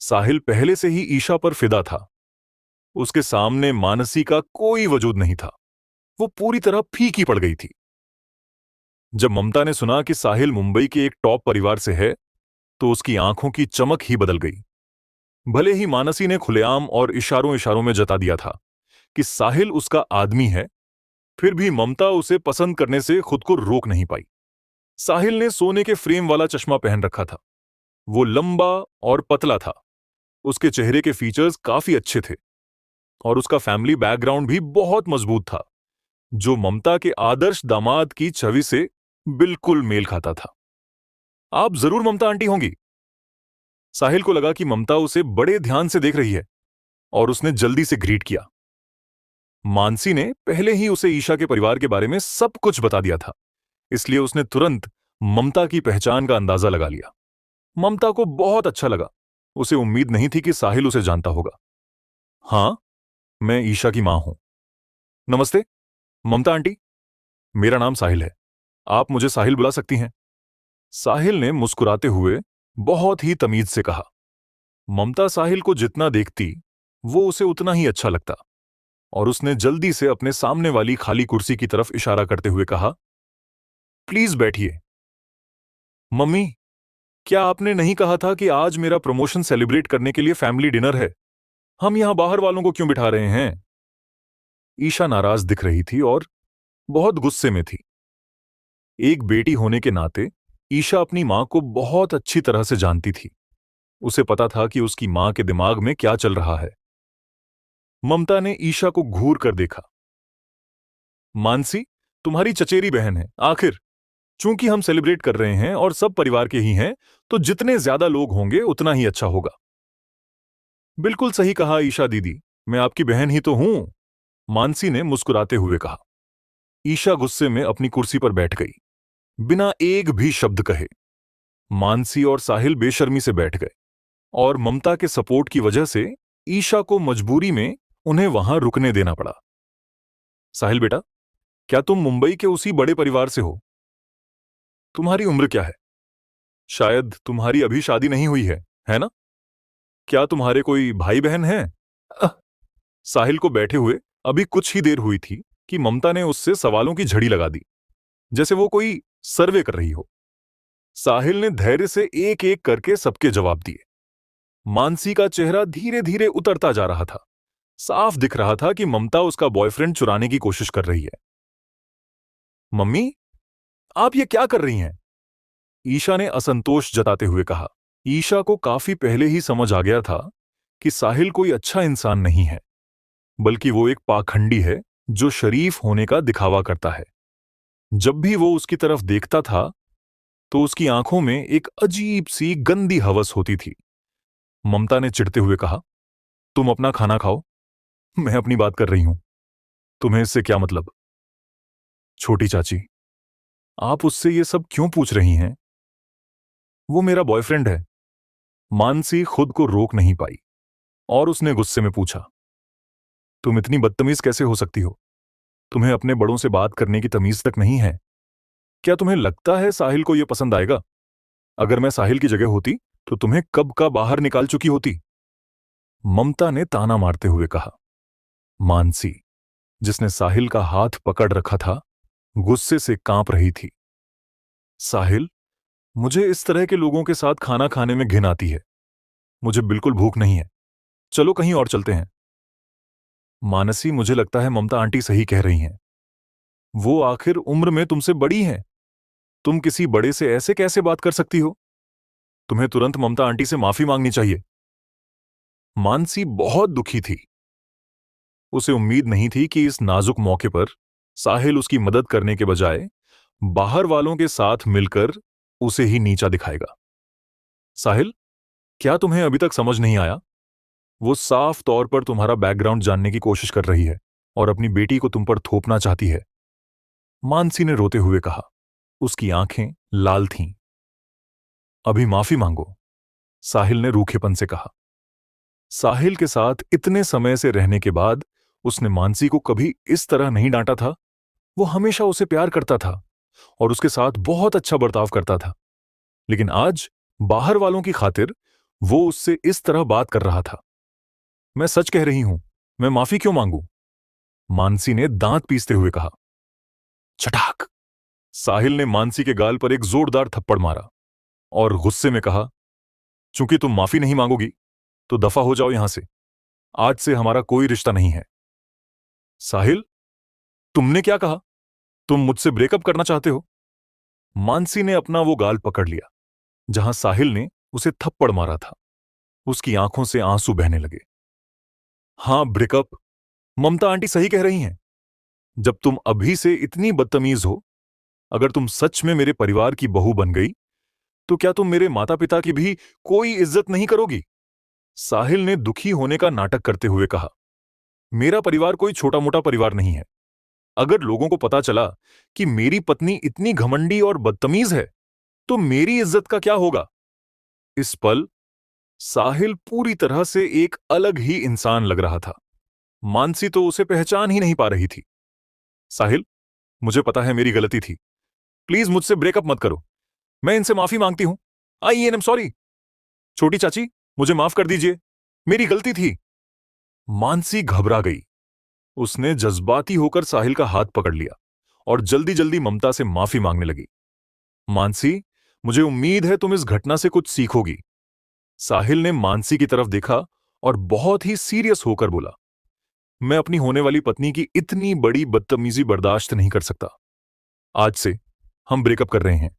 साहिल पहले से ही ईशा पर फिदा था। उसके सामने मानसी का कोई वजूद नहीं था। वो पूरी तरह फीकी पड़ गई थी। जब ममता ने सुना कि साहिल मुंबई के एक टॉप परिवार से है, तो उसकी आंखों की चमक ही बदल गई। भले ही मानसी ने खुलेआम और इशारों इशारों में जता दिया था कि साहिल उसका आदमी है, फिर भी ममता उसे पसंद करने से खुद को रोक नहीं पाई। साहिल ने सोने के फ्रेम वाला चश्मा पहन रखा था। वो लंबा और पतला था। उसके चेहरे के फीचर्स काफी अच्छे थे और उसका फैमिली बैकग्राउंड भी बहुत मजबूत था। जो ममता के आदर्श दामाद की छवि से बिल्कुल मेल खाता था। आप जरूर ममता आंटी होंगी। साहिल को लगा कि ममता उसे बड़े ध्यान से देख रही है और उसने जल्दी से ग्रीट किया। मानसी ने पहले ही उसे ईशा के परिवार के बारे में सब कुछ बता दिया था, इसलिए उसने तुरंत ममता की पहचान का अंदाजा लगा लिया। ममता को बहुत अच्छा लगा। उसे उम्मीद नहीं थी कि साहिल उसे जानता होगा। हाँ, मैं ईशा की मां हूं। नमस्ते ममता आंटी, मेरा नाम साहिल है। आप मुझे साहिल बुला सकती हैं। साहिल ने मुस्कुराते हुए बहुत ही तमीज से कहा। ममता साहिल को जितना देखती वो उसे उतना ही अच्छा लगता और उसने जल्दी से अपने सामने वाली खाली कुर्सी की तरफ इशारा करते हुए कहा, प्लीज बैठिए। मम्मी, क्या आपने नहीं कहा था कि आज मेरा प्रमोशन सेलिब्रेट करने के लिए फैमिली डिनर है? हम यहां बाहर वालों को क्यों बिठा रहे हैं? ईशा नाराज दिख रही थी और बहुत गुस्से में थी। एक बेटी होने के नाते ईशा अपनी मां को बहुत अच्छी तरह से जानती थी। उसे पता था कि उसकी मां के दिमाग में क्या चल रहा है। ममता ने ईशा को घूर कर देखा। मानसी, तुम्हारी चचेरी बहन है। आखिर चूंकि हम सेलिब्रेट कर रहे हैं और सब परिवार के ही हैं, तो जितने ज्यादा लोग होंगे उतना ही अच्छा होगा। बिल्कुल सही कहा ईशा दीदी, मैं आपकी बहन ही तो हूं, मानसी ने मुस्कुराते हुए कहा। ईशा गुस्से में अपनी कुर्सी पर बैठ गई, बिना एक भी शब्द कहे। मानसी और साहिल बेशर्मी से बैठ गए और ममता के सपोर्ट की वजह से ईशा को मजबूरी में उन्हें वहां रुकने देना पड़ा। साहिल बेटा, क्या तुम मुंबई के उसी बड़े परिवार से हो? तुम्हारी उम्र क्या है? शायद तुम्हारी अभी शादी नहीं हुई है ना? क्या तुम्हारे कोई भाई बहन हैं? अह, साहिल को बैठे हुए अभी कुछ ही देर हुई थी कि ममता ने उससे सवालों की झड़ी लगा दी, जैसे वो कोई सर्वे कर रही हो। साहिल ने धैर्य से एक एक करके सबके जवाब दिए। मानसी का चेहरा धीरे धीरे उतरता जा रहा था। साफ दिख रहा था कि ममता उसका बॉयफ्रेंड चुराने की कोशिश कर रही है। मम्मी, आप ये क्या कर रही हैं? ईशा ने असंतोष जताते हुए कहा। ईशा को काफी पहले ही समझ आ गया था कि साहिल कोई अच्छा इंसान नहीं है, बल्कि वो एक पाखंडी है जो शरीफ होने का दिखावा करता है। जब भी वो उसकी तरफ देखता था तो उसकी आंखों में एक अजीब सी गंदी हवस होती थी। ममता ने चिढ़ते हुए कहा, तुम अपना खाना खाओ, मैं अपनी बात कर रही हूं। तुम्हें इससे क्या मतलब? छोटी चाची, आप उससे ये सब क्यों पूछ रही हैं? वो मेरा बॉयफ्रेंड है। मानसी खुद को रोक नहीं पाई और उसने गुस्से में पूछा, तुम इतनी बदतमीज कैसे हो सकती हो? तुम्हें अपने बड़ों से बात करने की तमीज तक नहीं है। क्या तुम्हें लगता है साहिल को यह पसंद आएगा? अगर मैं साहिल की जगह होती तो तुम्हें कब का बाहर निकाल चुकी होती। ममता ने ताना मारते हुए कहा। मानसी, जिसने साहिल का हाथ पकड़ रखा था, गुस्से से कांप रही थी। साहिल, मुझे इस तरह के लोगों के साथ खाना खाने में घिन आती है। मुझे बिल्कुल भूख नहीं है। चलो कहीं और चलते हैं। मानसी, मुझे लगता है ममता आंटी सही कह रही हैं। वो आखिर उम्र में तुमसे बड़ी हैं। तुम किसी बड़े से ऐसे कैसे बात कर सकती हो? तुम्हें तुरंत ममता आंटी से माफी मांगनी चाहिए। मानसी बहुत दुखी थी। उसे उम्मीद नहीं थी कि इस नाजुक मौके पर साहिल उसकी मदद करने के बजाय बाहर वालों के साथ मिलकर उसे ही नीचा दिखाएगा। साहिल, क्या तुम्हें अभी तक समझ नहीं आया? वो साफ तौर पर तुम्हारा बैकग्राउंड जानने की कोशिश कर रही है और अपनी बेटी को तुम पर थोपना चाहती है। मानसी ने रोते हुए कहा। उसकी आंखें लाल थीं। अभी माफी मांगो, साहिल ने रूखेपन से कहा। साहिल के साथ इतने समय से रहने के बाद उसने मानसी को कभी इस तरह नहीं डांटा था। वो हमेशा उसे प्यार करता था और उसके साथ बहुत अच्छा बर्ताव करता था, लेकिन आज बाहर वालों की खातिर वो उससे इस तरह बात कर रहा था। मैं सच कह रही हूं, मैं माफी क्यों मांगू? मानसी ने दांत पीसते हुए कहा। चटाक! साहिल ने मानसी के गाल पर एक जोरदार थप्पड़ मारा और गुस्से में कहा, चूंकि तुम माफी नहीं मांगोगी तो दफा हो जाओ यहां से। आज से हमारा कोई रिश्ता नहीं है। साहिल, तुमने क्या कहा? तुम मुझसे ब्रेकअप करना चाहते हो? मानसी ने अपना वो गाल पकड़ लिया जहां साहिल ने उसे थप्पड़ मारा था। उसकी आंखों से आंसू बहने लगे। हां, ब्रेकअप। ममता आंटी सही कह रही हैं। जब तुम अभी से इतनी बदतमीज हो, अगर तुम सच में मेरे परिवार की बहू बन गई तो क्या तुम मेरे माता पिता की भी कोई इज्जत नहीं करोगी? साहिल ने दुखी होने का नाटक करते हुए कहा, मेरा परिवार कोई छोटा मोटा परिवार नहीं है। अगर लोगों को पता चला कि मेरी पत्नी इतनी घमंडी और बदतमीज है तो मेरी इज्जत का क्या होगा? इस पल साहिल पूरी तरह से एक अलग ही इंसान लग रहा था। मानसी तो उसे पहचान ही नहीं पा रही थी। साहिल, मुझे पता है मेरी गलती थी। प्लीज मुझसे ब्रेकअप मत करो। मैं इनसे माफी मांगती हूं। आई एम सॉरी। छोटी चाची, मुझे माफ कर दीजिए, मेरी गलती थी। मानसी घबरा गई। उसने जज्बाती होकर साहिल का हाथ पकड़ लिया और जल्दी जल्दी ममता से माफी मांगने लगी। मानसी, मुझे उम्मीद है तुम इस घटना से कुछ सीखोगी। साहिल ने मानसी की तरफ देखा और बहुत ही सीरियस होकर बोला, मैं अपनी होने वाली पत्नी की इतनी बड़ी बदतमीजी बर्दाश्त नहीं कर सकता। आज से हम ब्रेकअप कर रहे हैं।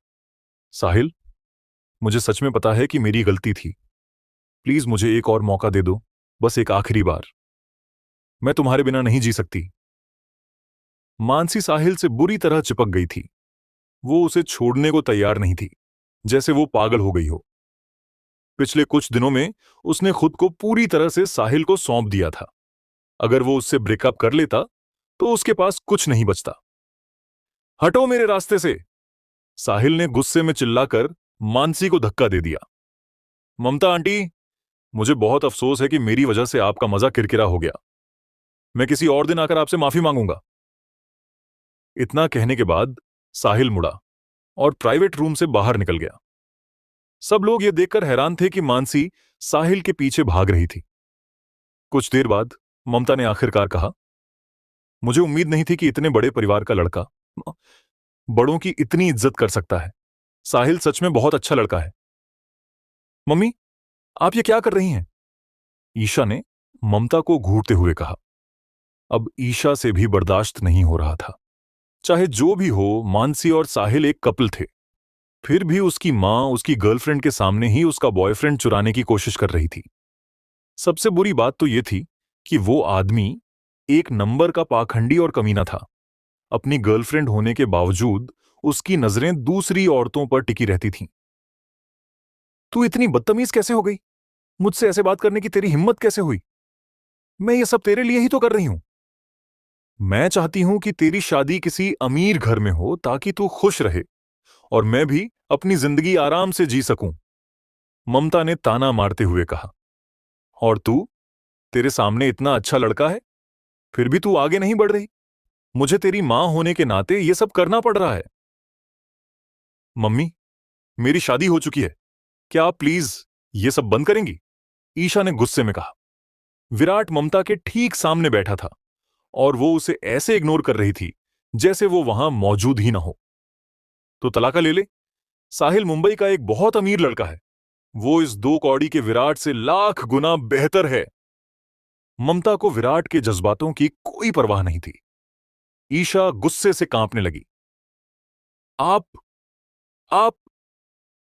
साहिल, मुझे सच में पता है कि मेरी गलती थी। प्लीज मुझे एक और मौका दे दो, बस एक आखिरी बार। मैं तुम्हारे बिना नहीं जी सकती। मानसी साहिल से बुरी तरह चिपक गई थी। वो उसे छोड़ने को तैयार नहीं थी, जैसे वो पागल हो गई हो। पिछले कुछ दिनों में उसने खुद को पूरी तरह से साहिल को सौंप दिया था। अगर वो उससे ब्रेकअप कर लेता तो उसके पास कुछ नहीं बचता। हटो मेरे रास्ते से! साहिल ने गुस्से में चिल्लाकर मानसी को धक्का दे दिया। ममता आंटी, मुझे बहुत अफसोस है कि मेरी वजह से आपका मजा किरकिरा हो गया। मैं किसी और दिन आकर आपसे माफी मांगूंगा। इतना कहने के बाद साहिल मुड़ा और प्राइवेट रूम से बाहर निकल गया। सब लोग ये देखकर हैरान थे कि मानसी साहिल के पीछे भाग रही थी। कुछ देर बाद ममता ने आखिरकार कहा, मुझे उम्मीद नहीं थी कि इतने बड़े परिवार का लड़का बड़ों की इतनी इज्जत कर सकता है। साहिल सच में बहुत अच्छा लड़का है। मम्मी, आप ये क्या कर रही हैं? ईशा ने ममता को घूरते हुए कहा। अब ईशा से भी बर्दाश्त नहीं हो रहा था। चाहे जो भी हो, मानसी और साहिल एक कपल थे। फिर भी उसकी मां उसकी गर्लफ्रेंड के सामने ही उसका बॉयफ्रेंड चुराने की कोशिश कर रही थी। सबसे बुरी बात तो यह थी कि वो आदमी एक नंबर का पाखंडी और कमीना था। अपनी गर्लफ्रेंड होने के बावजूद उसकी नजरें दूसरी औरतों पर टिकी रहती थीं। तू इतनी बदतमीज कैसे हो गई? मुझसे ऐसे बात करने की तेरी हिम्मत कैसे हुई? मैं ये सब तेरे लिए ही तो कर रही हूं। मैं चाहती हूं कि तेरी शादी किसी अमीर घर में हो ताकि तू खुश रहे और मैं भी अपनी जिंदगी आराम से जी सकूं। ममता ने ताना मारते हुए कहा। और तू, तेरे सामने इतना अच्छा लड़का है, फिर भी तू आगे नहीं बढ़ रही। मुझे तेरी मां होने के नाते ये सब करना पड़ रहा है। मम्मी, मेरी शादी हो चुकी है, क्या आप प्लीज ये सब बंद करेंगी? ईशा ने गुस्से में कहा। विराट ममता के ठीक सामने बैठा था और वो उसे ऐसे इग्नोर कर रही थी जैसे वो वहां मौजूद ही ना हो। तो तलाका ले ले। साहिल मुंबई का एक बहुत अमीर लड़का है। वो इस 2 कौड़ी के विराट से लाख गुना बेहतर है। ममता को विराट के जज्बातों की कोई परवाह नहीं थी। ईशा गुस्से से कांपने लगी। आप आप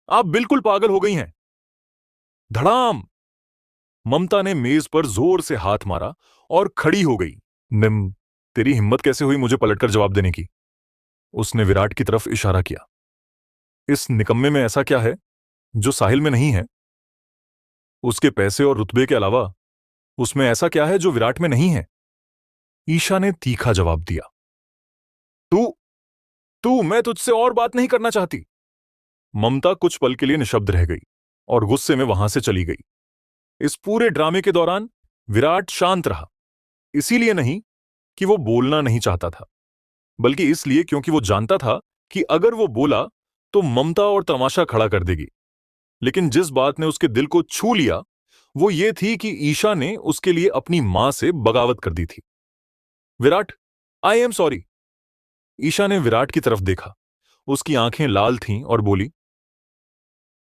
आप बिल्कुल पागल हो गई हैं। धड़ाम! ममता ने मेज पर जोर से हाथ मारा और खड़ी हो गई। तेरी हिम्मत कैसे हुई मुझे पलटकर जवाब देने की? उसने विराट की तरफ इशारा किया। इस निकम्मे में ऐसा क्या है जो साहिल में नहीं है? उसके पैसे और रुतबे के अलावा उसमें ऐसा क्या है जो विराट में नहीं है? ईशा ने तीखा जवाब दिया। तू तू मैं तुझसे और बात नहीं करना चाहती। ममता कुछ पल के लिए निशब्द रह गई और गुस्से में वहां से चली गई। इस पूरे ड्रामे के दौरान विराट शांत रहा। इसीलिए नहीं कि वो बोलना नहीं चाहता था, बल्कि इसलिए क्योंकि वो जानता था कि अगर वो बोला तो ममता और तमाशा खड़ा कर देगी। लेकिन जिस बात ने उसके दिल को छू लिया वो ये थी कि ईशा ने उसके लिए अपनी मां से बगावत कर दी थी। Virat, I am sorry. Isha ने विराट की तरफ देखा। उसकी आंखें लाल थीं और बोली,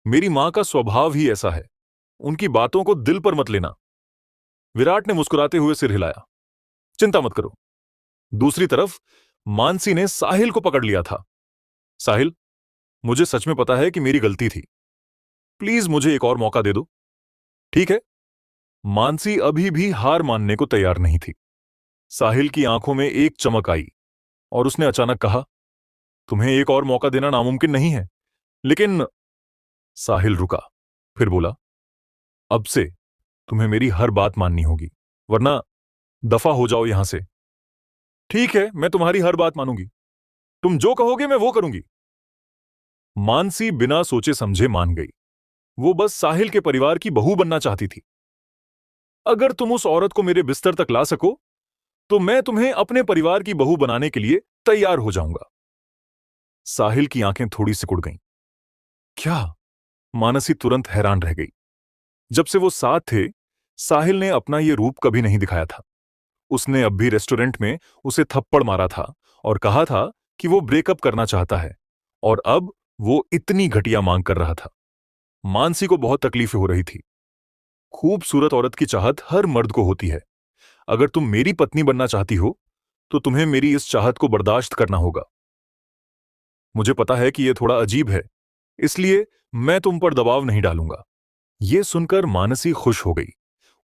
मेरी मां का स्वभाव ही ऐसा है, उनकी बातों को दिल पर मत लेना। विराट ने मुस्कुराते हुए सिर हिलाया। चिंता मत करो। दूसरी तरफ मानसी ने साहिल को पकड़ लिया था। साहिल, मुझे सच में पता है कि मेरी गलती थी। प्लीज मुझे एक और मौका दे दो। ठीक है? मानसी अभी भी हार मानने को तैयार नहीं थी। साहिल की आंखों में एक चमक आई। और उसने अचानक कहा, तुम्हें एक और मौका देना नामुमकिन नहीं है, लेकिन। साहिल रुका, फिर बोला, अब से तुम्हें मेरी हर बात माननी होगी, वरना दफा हो जाओ यहां से। ठीक है, मैं तुम्हारी हर बात मानूंगी। तुम जो कहोगे मैं वो करूंगी। मानसी बिना सोचे समझे मान गई। वो बस साहिल के परिवार की बहू बनना चाहती थी। अगर तुम उस औरत को मेरे बिस्तर तक ला सको तो मैं तुम्हें अपने परिवार की बहू बनाने के लिए तैयार हो जाऊंगा। साहिल की आंखें थोड़ी सिकुड़ गईं। क्या? मानसी तुरंत हैरान रह गई। जब से वो साथ थे, साहिल ने अपना ये रूप कभी नहीं दिखाया था। उसने अब भी रेस्टोरेंट में उसे थप्पड़ मारा था और कहा था कि वो ब्रेकअप करना चाहता है, और अब वो इतनी घटिया मांग कर रहा था। मानसी को बहुत तकलीफें हो रही थी। खूबसूरत औरत की चाहत हर मर्द को होती है। अगर तुम मेरी पत्नी बनना चाहती हो तो तुम्हें मेरी इस चाहत को बर्दाश्त करना होगा। मुझे पता है कि यह थोड़ा अजीब है, इसलिए मैं तुम पर दबाव नहीं डालूंगा। यह सुनकर मानसी खुश हो गई।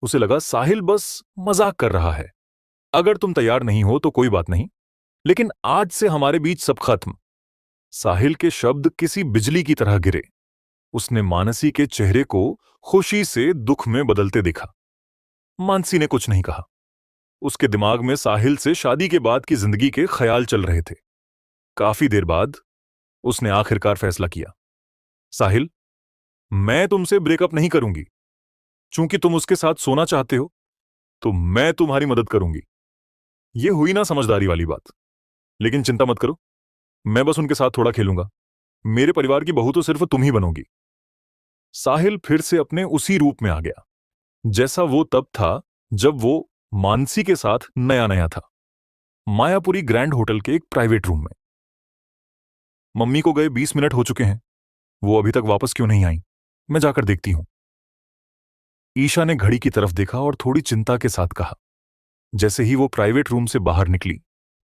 उसे लगा साहिल बस मजाक कर रहा है। अगर तुम तैयार नहीं हो तो कोई बात नहीं, लेकिन आज से हमारे बीच सब खत्म। साहिल के शब्द किसी बिजली की तरह गिरे। उसने मानसी के चेहरे को खुशी से दुख में बदलते देखा। मानसी ने कुछ नहीं कहा। उसके दिमाग में साहिल से शादी के बाद की जिंदगी के ख्याल चल रहे थे। काफी देर बाद उसने आखिरकार फैसला किया, साहिल, मैं तुमसे ब्रेकअप नहीं करूंगी। चूंकि तुम उसके साथ सोना चाहते हो तो मैं तुम्हारी मदद करूंगी। यह हुई ना समझदारी वाली बात। लेकिन चिंता मत करो, मैं बस उनके साथ थोड़ा खेलूंगा। मेरे परिवार की बहू तो सिर्फ तुम ही बनोगी। साहिल फिर से अपने उसी रूप में आ गया, जैसा वो तब था जब वो मानसी के साथ नया नया था। मायापुरी ग्रैंड होटल के एक प्राइवेट रूम में। मम्मी को गए 20 मिनट हो चुके हैं। वो अभी तक वापस क्यों नहीं आई? मैं जाकर देखती हूं। ईशा ने घड़ी की तरफ देखा और थोड़ी चिंता के साथ कहा। जैसे ही वो प्राइवेट रूम से बाहर निकली,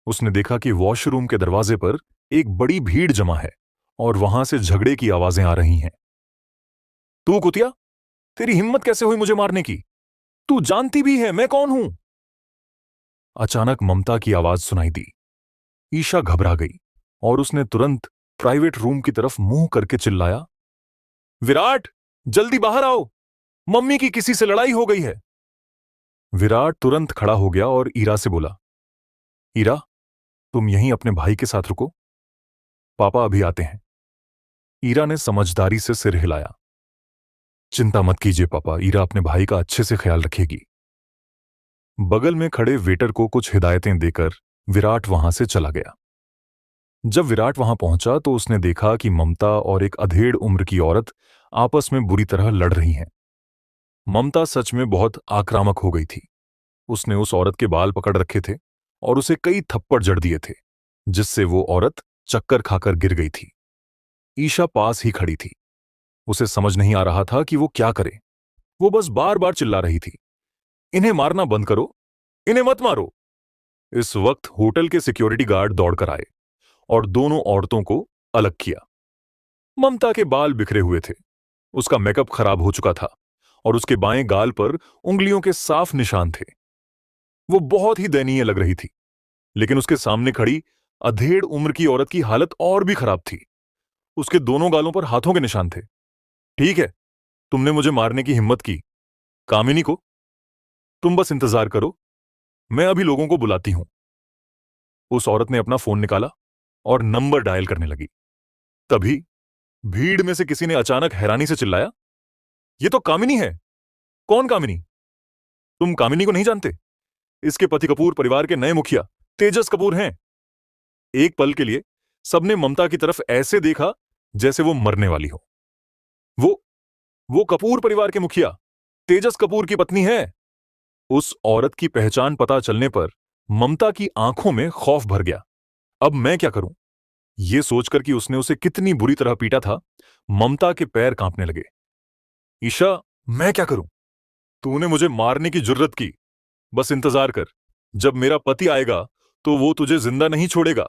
उसने देखा कि वॉशरूम के दरवाजे पर एक बड़ी भीड़ जमा है और वहां से झगड़े की आवाजें आ रही हैं। तू कुतिया, तेरी हिम्मत कैसे हुई मुझे मारने की? तू जानती भी है मैं कौन हूं? अचानक ममता की आवाज सुनाई दी। ईशा घबरा गई और उसने तुरंत प्राइवेट रूम की तरफ मुंह करके चिल्लाया, विराट, जल्दी बाहर आओ, मम्मी की किसी से लड़ाई हो गई है। विराट तुरंत खड़ा हो गया और ईरा से बोला, ईरा, तुम यहीं अपने भाई के साथ रुको, पापा अभी आते हैं। ईरा ने समझदारी से सिर हिलाया। चिंता मत कीजिए पापा, ईरा अपने भाई का अच्छे से ख्याल रखेगी। बगल में खड़े वेटर को कुछ हिदायतें देकर विराट वहां से चला गया। जब विराट वहां पहुंचा तो उसने देखा कि ममता और एक अधेड़ उम्र की औरत आपस में बुरी तरह लड़ रही हैं। ममता सच में बहुत आक्रामक हो गई थी। उसने उस औरत के बाल पकड़ रखे थे और उसे कई थप्पड़ जड़ दिए थे, जिससे वो औरत चक्कर खाकर गिर गई थी। ईशा पास ही खड़ी थी। उसे समझ नहीं आ रहा था कि वो क्या करे। वो बस बार बार चिल्ला रही थी, इन्हें मारना बंद करो, इन्हें मत मारो। इस वक्त होटल के सिक्योरिटी गार्ड दौड़कर आए और दोनों औरतों को अलग किया। ममता के बाल बिखरे हुए थे, उसका मेकअप खराब हो चुका था और उसके बाएं गाल पर उंगलियों के साफ निशान थे। वो बहुत ही दयनीय लग रही थी, लेकिन उसके सामने खड़ी अधेड़ उम्र की औरत की हालत और भी खराब थी। उसके दोनों गालों पर हाथों के निशान थे। ठीक है, तुमने मुझे मारने की हिम्मत की, कामिनी को। तुम बस इंतजार करो, मैं अभी लोगों को बुलाती हूं। उस औरत ने अपना फोन निकाला और नंबर डायल करने लगी। तभी भीड़ में से किसी ने अचानक हैरानी से चिल्लाया, ये तो कामिनी है। कौन कामिनी? तुम कामिनी को नहीं जानते? इसके पति कपूर परिवार के नए मुखिया तेजस कपूर हैं। एक पल के लिए सबने ममता की तरफ ऐसे देखा जैसे वो मरने वाली हो। वो वो कपूर परिवार के मुखिया तेजस कपूर की पत्नी है। उस औरत की पहचान पता चलने पर ममता की आंखों में खौफ भर गया। अब मैं क्या करूं? यह सोचकर कि उसने उसे कितनी बुरी तरह पीटा था, ममता के पैर कांपने लगे। ईशा, मैं क्या करूं? तूने मुझे मारने की जुर्रत की। बस इंतजार कर, जब मेरा पति आएगा तो वो तुझे जिंदा नहीं छोड़ेगा।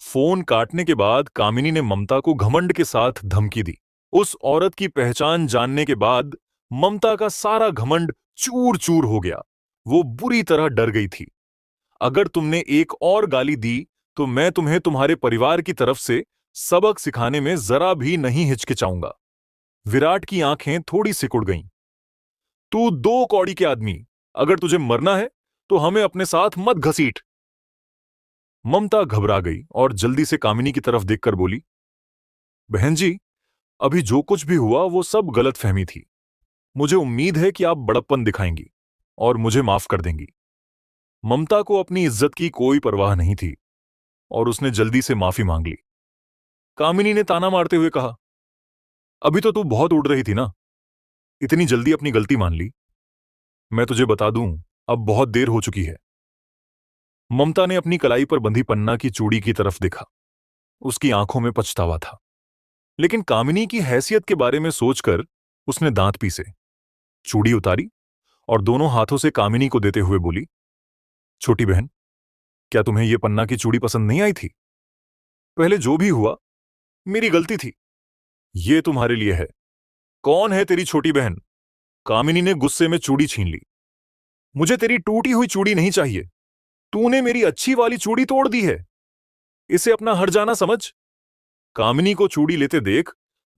फोन काटने के बाद कामिनी ने ममता को घमंड के साथ धमकी दी। उस औरत की पहचान जानने के बाद ममता का सारा घमंड चूर चूर हो गया। वो बुरी तरह डर गई थी। अगर तुमने एक और गाली दी तो मैं तुम्हें तुम्हारे परिवार की तरफ से सबक सिखाने में जरा भी नहीं हिचकिचाऊंगा। विराट की आंखें थोड़ी सिकुड़ गईं। तू 2 कौड़ी के आदमी, अगर तुझे मरना है तो हमें अपने साथ मत घसीट। ममता घबरा गई और जल्दी से कामिनी की तरफ देखकर बोली, बहन जी, अभी जो कुछ भी हुआ वो सब गलतफहमी थी। मुझे उम्मीद है कि आप बड़प्पन दिखाएंगी और मुझे माफ कर देंगी। ममता को अपनी इज्जत की कोई परवाह नहीं थी और उसने जल्दी से माफी मांग ली। कामिनी ने ताना मारते हुए कहा, अभी तो तू बहुत उड़ रही थी ना, इतनी जल्दी अपनी गलती मान ली? मैं तुझे बता दूं, अब बहुत देर हो चुकी है। ममता ने अपनी कलाई पर बंधी पन्ना की चूड़ी की तरफ देखा। उसकी आंखों में पछतावा था, लेकिन कामिनी की हैसियत के बारे में सोचकर उसने दांत पीसे, चूड़ी उतारी और दोनों हाथों से कामिनी को देते हुए बोली, छोटी बहन, क्या तुम्हें यह पन्ना की चूड़ी पसंद नहीं आई थी? पहले जो भी हुआ मेरी गलती थी। ये तुम्हारे लिए है। कौन है तेरी छोटी बहन? कामिनी ने गुस्से में चूड़ी छीन ली। मुझे तेरी टूटी हुई चूड़ी नहीं चाहिए। तूने मेरी अच्छी वाली चूड़ी तोड़ दी है। इसे अपना हर्जाना समझ। कामिनी को चूड़ी लेते देख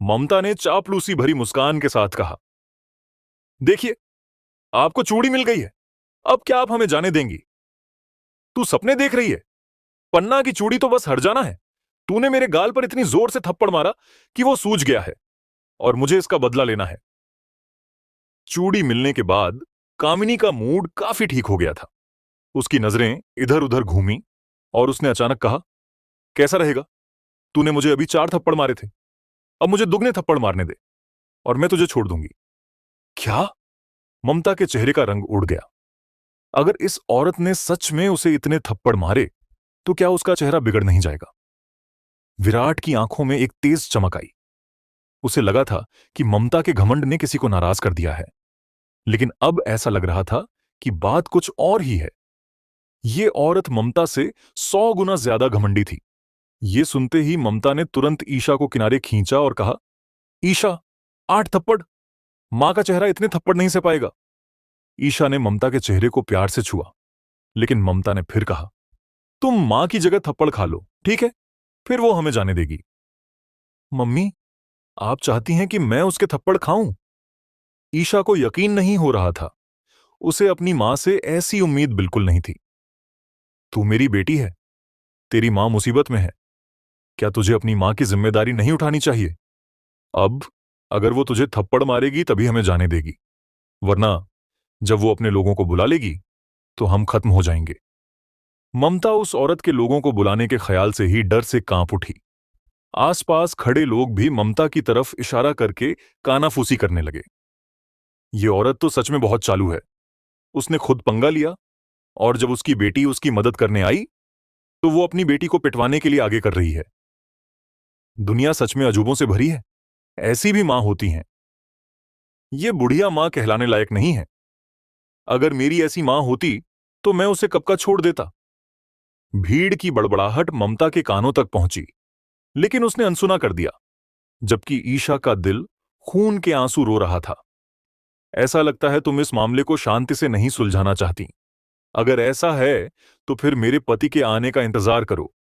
ममता ने चापलूसी भरी मुस्कान के साथ कहा, देखिए, आपको चूड़ी मिल गई है, अब क्या आप हमें जाने देंगी? तू सपने देख रही है? पन्ना की चूड़ी तो बस हर्जाना है। तूने मेरे गाल पर इतनी जोर से थप्पड़ मारा कि वो सूज गया है और मुझे इसका बदला लेना है। चूड़ी मिलने के बाद कामिनी का मूड काफी ठीक हो गया था। उसकी नजरें इधर उधर घूमी और उसने अचानक कहा, कैसा रहेगा? तूने मुझे अभी 4 थप्पड़ मारे थे, अब मुझे दुगने थप्पड़ मारने दे और मैं तुझे छोड़ दूंगी। क्या? ममता के चेहरे का रंग उड़ गया। अगर इस औरत ने सच में उसे इतने थप्पड़ मारे तो क्या उसका चेहरा बिगड़ नहीं जाएगा? विराट की आंखों में एक तेज चमक आई। उसे लगा था कि ममता के घमंड ने किसी को नाराज कर दिया है, लेकिन अब ऐसा लग रहा था कि बात कुछ और ही है। ये औरत ममता से 100 गुना ज्यादा घमंडी थी। ये सुनते ही ममता ने तुरंत ईशा को किनारे खींचा और कहा, ईशा, 8 थप्पड़? मां का चेहरा इतने थप्पड़ नहीं सह पाएगा। ईशा ने ममता के चेहरे को प्यार से छुआ, लेकिन ममता ने फिर कहा, तुम मां की जगह थप्पड़ खा लो, ठीक है? फिर वो हमें जाने देगी। मम्मी, आप चाहती हैं कि मैं उसके थप्पड़ खाऊं? ईशा को यकीन नहीं हो रहा था। उसे अपनी मां से ऐसी उम्मीद बिल्कुल नहीं थी। तू मेरी बेटी है, तेरी मां मुसीबत में है। क्या तुझे अपनी मां की जिम्मेदारी नहीं उठानी चाहिए? अब अगर वो तुझे थप्पड़ मारेगी तभी हमें जाने देगी, वरना जब वो अपने लोगों को बुला लेगी तो हम खत्म हो जाएंगे। ममता उस औरत के लोगों को बुलाने के ख्याल से ही डर से कांप उठी। आसपास खड़े लोग भी ममता की तरफ इशारा करके कानाफूसी करने लगे। ये औरत तो सच में बहुत चालू है। उसने खुद पंगा लिया और जब उसकी बेटी उसकी मदद करने आई तो वो अपनी बेटी को पिटवाने के लिए आगे कर रही है। दुनिया सच में अजूबों से भरी है। ऐसी भी मां होती हैं। ये बुढ़िया मां कहलाने लायक नहीं है। अगर मेरी ऐसी मां होती तो मैं उसे कब का छोड़ देता। भीड़ की बड़बड़ाहट ममता के कानों तक पहुंची, लेकिन उसने अनसुना कर दिया, जबकि ईशा का दिल खून के आंसू रो रहा था। ऐसा लगता है तुम इस मामले को शांति से नहीं सुलझाना चाहती। अगर ऐसा है तो फिर मेरे पति के आने का इंतजार करो।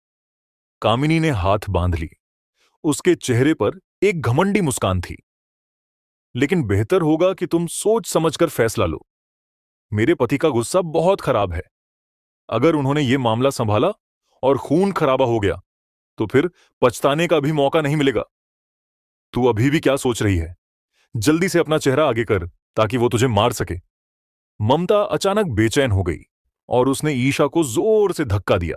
कामिनी ने हाथ बांध ली। उसके चेहरे पर एक घमंडी मुस्कान थी। लेकिन बेहतर होगा कि तुम सोच समझकर फैसला लो। मेरे पति का गुस्सा बहुत खराब है। अगर उन्होंने यह मामला संभाला और खून खराबा हो गया तो फिर पछताने का भी मौका नहीं मिलेगा। तू अभी भी क्या सोच रही है? जल्दी से अपना चेहरा आगे कर ताकि वो तुझे मार सके। ममता अचानक बेचैन हो गई और उसने ईशा को जोर से धक्का दिया।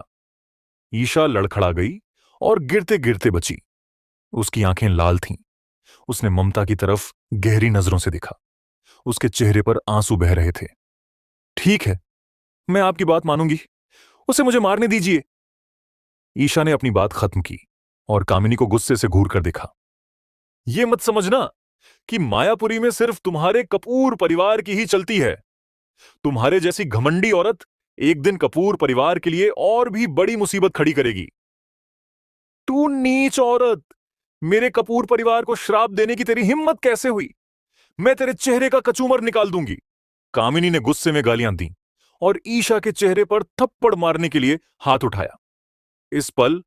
ईशा लड़खड़ा गई और गिरते गिरते बची। उसकी आंखें लाल थीं। उसने ममता की तरफ गहरी नजरों से देखा। उसके चेहरे पर आंसू बह रहे थे। ठीक है, मैं आपकी बात मानूंगी। उसे मुझे मारने दीजिए। ईशा ने अपनी बात खत्म की और कामिनी को गुस्से से घूर कर देखा। यह मत समझना कि मायापुरी में सिर्फ तुम्हारे कपूर परिवार की ही चलती है। तुम्हारे जैसी घमंडी औरत एक दिन कपूर परिवार के लिए और भी बड़ी मुसीबत खड़ी करेगी। तू नीच औरत! मेरे कपूर परिवार को श्राप देने की तेरी हिम्मत कैसे हुई? मैं तेरे चेहरे का कचूमर निकाल दूंगी। कामिनी ने गुस्से में गालियां दी और ईशा के चेहरे पर थप्पड़ मारने के लिए हाथ उठाया। इस पल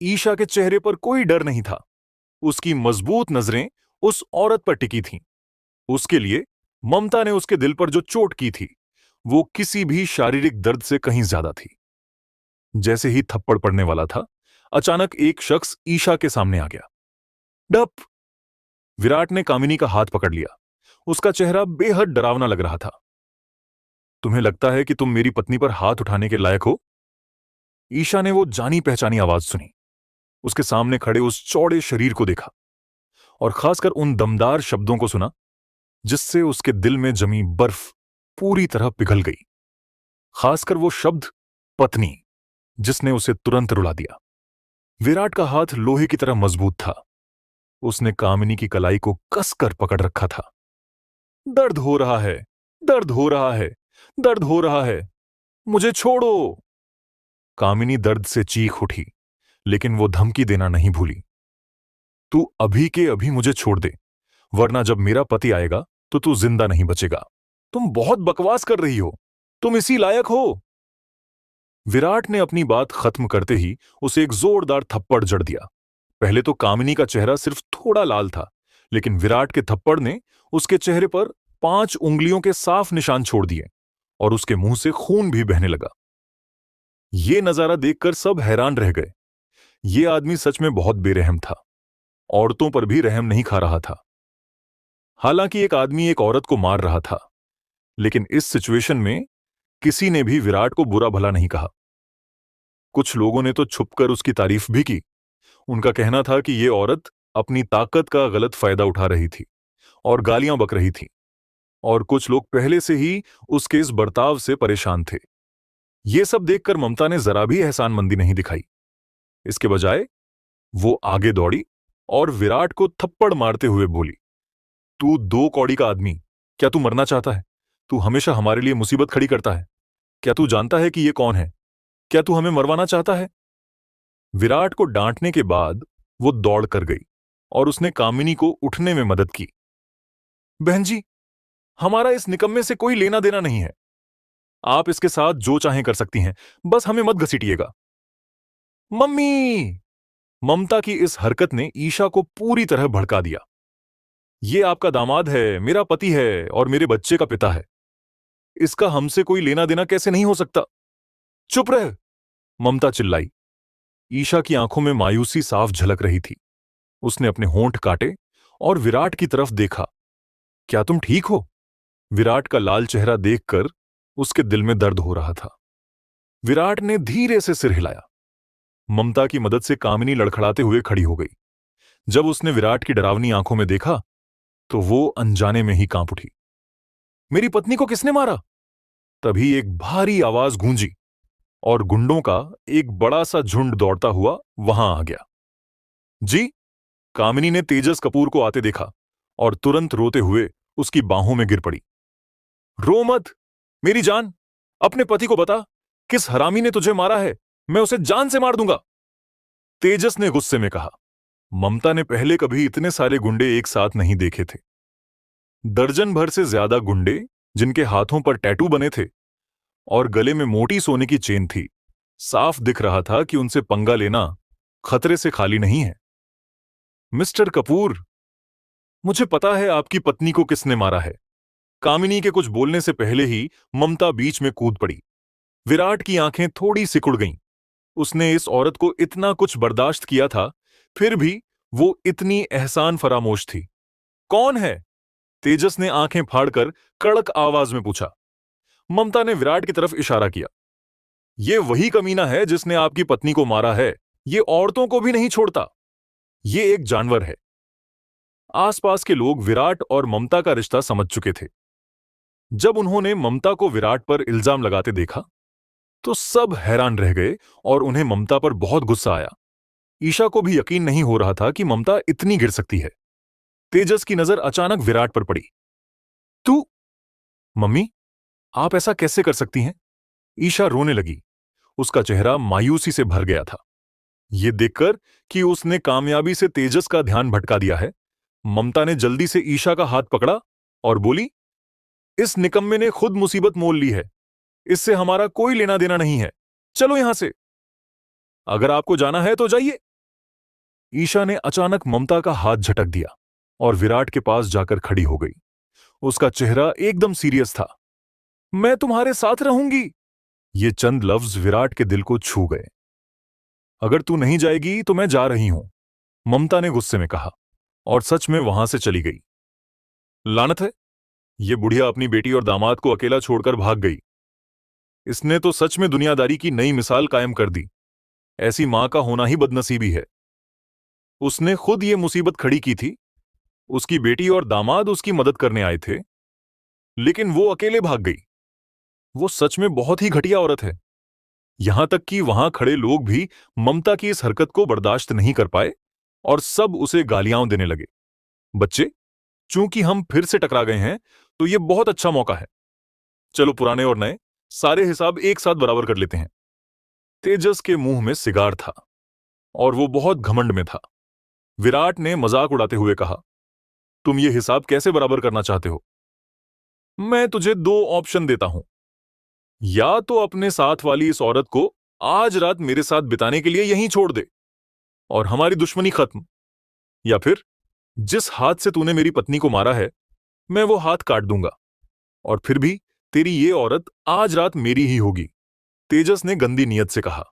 ईशा के चेहरे पर कोई डर नहीं था। उसकी मजबूत नजरें उस औरत पर टिकी थीं। उसके लिए ममता ने उसके दिल पर जो चोट की थी, वो किसी भी शारीरिक दर्द से कहीं ज्यादा थी। जैसे ही थप्पड़ पड़ने वाला था, अचानक एक शख्स ईशा के सामने आ गया। डप! विराट ने कामिनी का हाथ पकड़ लिया। उसका चेहरा बेहद डरावना लग रहा था। तुम्हें लगता है कि तुम मेरी पत्नी पर हाथ उठाने के लायक हो? ईशा ने वो जानी पहचानी आवाज सुनी। उसके सामने खड़े उस चौड़े शरीर को देखा और खासकर उन दमदार शब्दों को सुना जिससे उसके दिल में जमी बर्फ पूरी तरह पिघल गई। खासकर वो शब्द पत्नी, जिसने उसे तुरंत रुला दिया। विराट का हाथ लोहे की तरह मजबूत था। उसने कामिनी की कलाई को कसकर पकड़ रखा था। दर्द हो रहा है, दर्द हो रहा है, दर्द हो रहा है, मुझे छोड़ो! कामिनी दर्द से चीख उठी, लेकिन वो धमकी देना नहीं भूली। तू अभी के अभी मुझे छोड़ दे, वरना जब मेरा पति आएगा तो तू जिंदा नहीं बचेगा। तुम बहुत बकवास कर रही हो। तुम इसी लायक हो। विराट ने अपनी बात खत्म करते ही उसे एक जोरदार थप्पड़ जड़ दिया। पहले तो कामिनी का चेहरा सिर्फ थोड़ा लाल था, लेकिन विराट के थप्पड़ ने उसके चेहरे पर 5 उंगलियों के साफ निशान छोड़ दिए और उसके मुंह से खून भी बहने लगा। ये नजारा देखकर सब हैरान रह गए। ये आदमी सच में बहुत बेरहम था। औरतों पर भी रहम नहीं खा रहा था। हालांकि एक आदमी एक औरत को मार रहा था, लेकिन इस सिचुएशन में किसी ने भी विराट को बुरा भला नहीं कहा। कुछ लोगों ने तो छुपकर उसकी तारीफ भी की। उनका कहना था कि ये औरत अपनी ताकत का गलत फायदा उठा रही थी और गालियां बक रही थी, और कुछ लोग पहले से ही उसके इस बर्ताव से परेशान थे। ये सब देखकर ममता ने जरा भी एहसानमंदी नहीं दिखाई। इसके बजाय वो आगे दौड़ी और विराट को थप्पड़ मारते हुए बोली, तू 2 कौड़ी का आदमी, क्या तू मरना चाहता है? तू हमेशा हमारे लिए मुसीबत खड़ी करता है। क्या तू जानता है कि ये कौन है? क्या तू हमें मरवाना चाहता है? विराट को डांटने के बाद वो दौड़ कर गई और उसने कामिनी को उठने में मदद की। बहन जी, हमारा इस निकम्मे से कोई लेना देना नहीं है। आप इसके साथ जो चाहें कर सकती हैं, बस हमें मत घसीटिएगा। मम्मी! ममता की इस हरकत ने ईशा को पूरी तरह भड़का दिया। ये आपका दामाद है, मेरा पति है और मेरे बच्चे का पिता है। इसका हमसे कोई लेना देना कैसे नहीं हो सकता? चुप रह! ममता चिल्लाई। ईशा की आंखों में मायूसी साफ झलक रही थी। उसने अपने होंठ काटे और विराट की तरफ देखा। क्या तुम ठीक हो? विराट का लाल चेहरा देखकर उसके दिल में दर्द हो रहा था। विराट ने धीरे से सिर हिलाया। ममता की मदद से कामिनी लड़खड़ाते हुए खड़ी हो गई। जब उसने विराट की डरावनी आंखों में देखा तो वो अनजाने में ही कांप उठी। मेरी पत्नी को किसने मारा? तभी एक भारी आवाज गूंजी और गुंडों का एक बड़ा सा झुंड दौड़ता हुआ वहां आ गया। जी! कामिनी ने तेजस कपूर को आते देखा और तुरंत रोते हुए उसकी बाहों में गिर पड़ी। रो मत, मेरी जान! अपने पति को बता, किस हरामी ने तुझे मारा है? मैं उसे जान से मार दूंगा। तेजस ने गुस्से में कहा। ममता ने पहले कभी इतने सारे गुंडे एक साथ नहीं देखे थे। दर्जन भर से ज्यादा गुंडे, जिनके हाथों पर टैटू बने थे और गले में मोटी सोने की चेन थी। साफ दिख रहा था कि उनसे पंगा लेना खतरे से खाली नहीं है। मिस्टर कपूर, मुझे पता है आपकी पत्नी को किसने मारा है। कामिनी के कुछ बोलने से पहले ही ममता बीच में कूद पड़ी। विराट की आंखें थोड़ी सिकुड़ गईं। उसने इस औरत को इतना कुछ बर्दाश्त किया था, फिर भी वो इतनी एहसान फरामोश थी। कौन है? तेजस ने आंखें फाड़कर कड़क आवाज में पूछा। ममता ने विराट की तरफ इशारा किया। ये वही कमीना है जिसने आपकी पत्नी को मारा है। ये औरतों को भी नहीं छोड़ता। ये एक जानवर है। आसपास के लोग विराट और ममता का रिश्ता समझ चुके थे। जब उन्होंने ममता को विराट पर इल्जाम लगाते देखा तो सब हैरान रह गए और उन्हें ममता पर बहुत गुस्सा आया। ईशा को भी यकीन नहीं हो रहा था कि ममता इतनी गिर सकती है। तेजस की नजर अचानक विराट पर पड़ी। तू! मम्मी, आप ऐसा कैसे कर सकती हैं? ईशा रोने लगी। उसका चेहरा मायूसी से भर गया था। यह देखकर कि उसने कामयाबी से तेजस का ध्यान भटका दिया है, ममता ने जल्दी से ईशा का हाथ पकड़ा और बोली, इस निकम्मे ने खुद मुसीबत मोल ली है। इससे हमारा कोई लेना देना नहीं है। चलो यहां से। अगर आपको जाना है तो जाइए। ईशा ने अचानक ममता का हाथ झटक दिया और विराट के पास जाकर खड़ी हो गई। उसका चेहरा एकदम सीरियस था। मैं तुम्हारे साथ रहूंगी। ये चंद लफ्ज विराट के दिल को छू गए। अगर तू नहीं जाएगी तो मैं जा रही हूं, ममता ने गुस्से में कहा और सच में वहां से चली गई। लानत है, ये बुढ़िया अपनी बेटी और दामाद को अकेला छोड़कर भाग गई। इसने तो सच में दुनियादारी की नई मिसाल कायम कर दी। ऐसी मां का होना ही बदनसीबी है। उसने खुद ये मुसीबत खड़ी की थी। उसकी बेटी और दामाद उसकी मदद करने आए थे, लेकिन वो अकेले भाग गई। वो सच में बहुत ही घटिया औरत है। यहां तक कि वहां खड़े लोग भी ममता की इस हरकत को बर्दाश्त नहीं कर पाए और सब उसे गालियां देने लगे। बच्चे, चूंकि हम फिर से टकरा गए हैं तो यह बहुत अच्छा मौका है। चलो पुराने और नए सारे हिसाब एक साथ बराबर कर लेते हैं। तेजस के मुंह में सिगार था और वो बहुत घमंड में था। विराट ने मजाक उड़ाते हुए कहा, तुम ये हिसाब कैसे बराबर करना चाहते हो? मैं तुझे दो ऑप्शन देता हूं। या तो अपने साथ वाली इस औरत को आज रात मेरे साथ बिताने के लिए यहीं छोड़ दे और हमारी दुश्मनी खत्म, या फिर जिस हाथ से तूने मेरी पत्नी को मारा है मैं वो हाथ काट दूंगा और फिर भी तेरी ये औरत आज रात मेरी ही होगी। तेजस ने गंदी नीयत से कहा।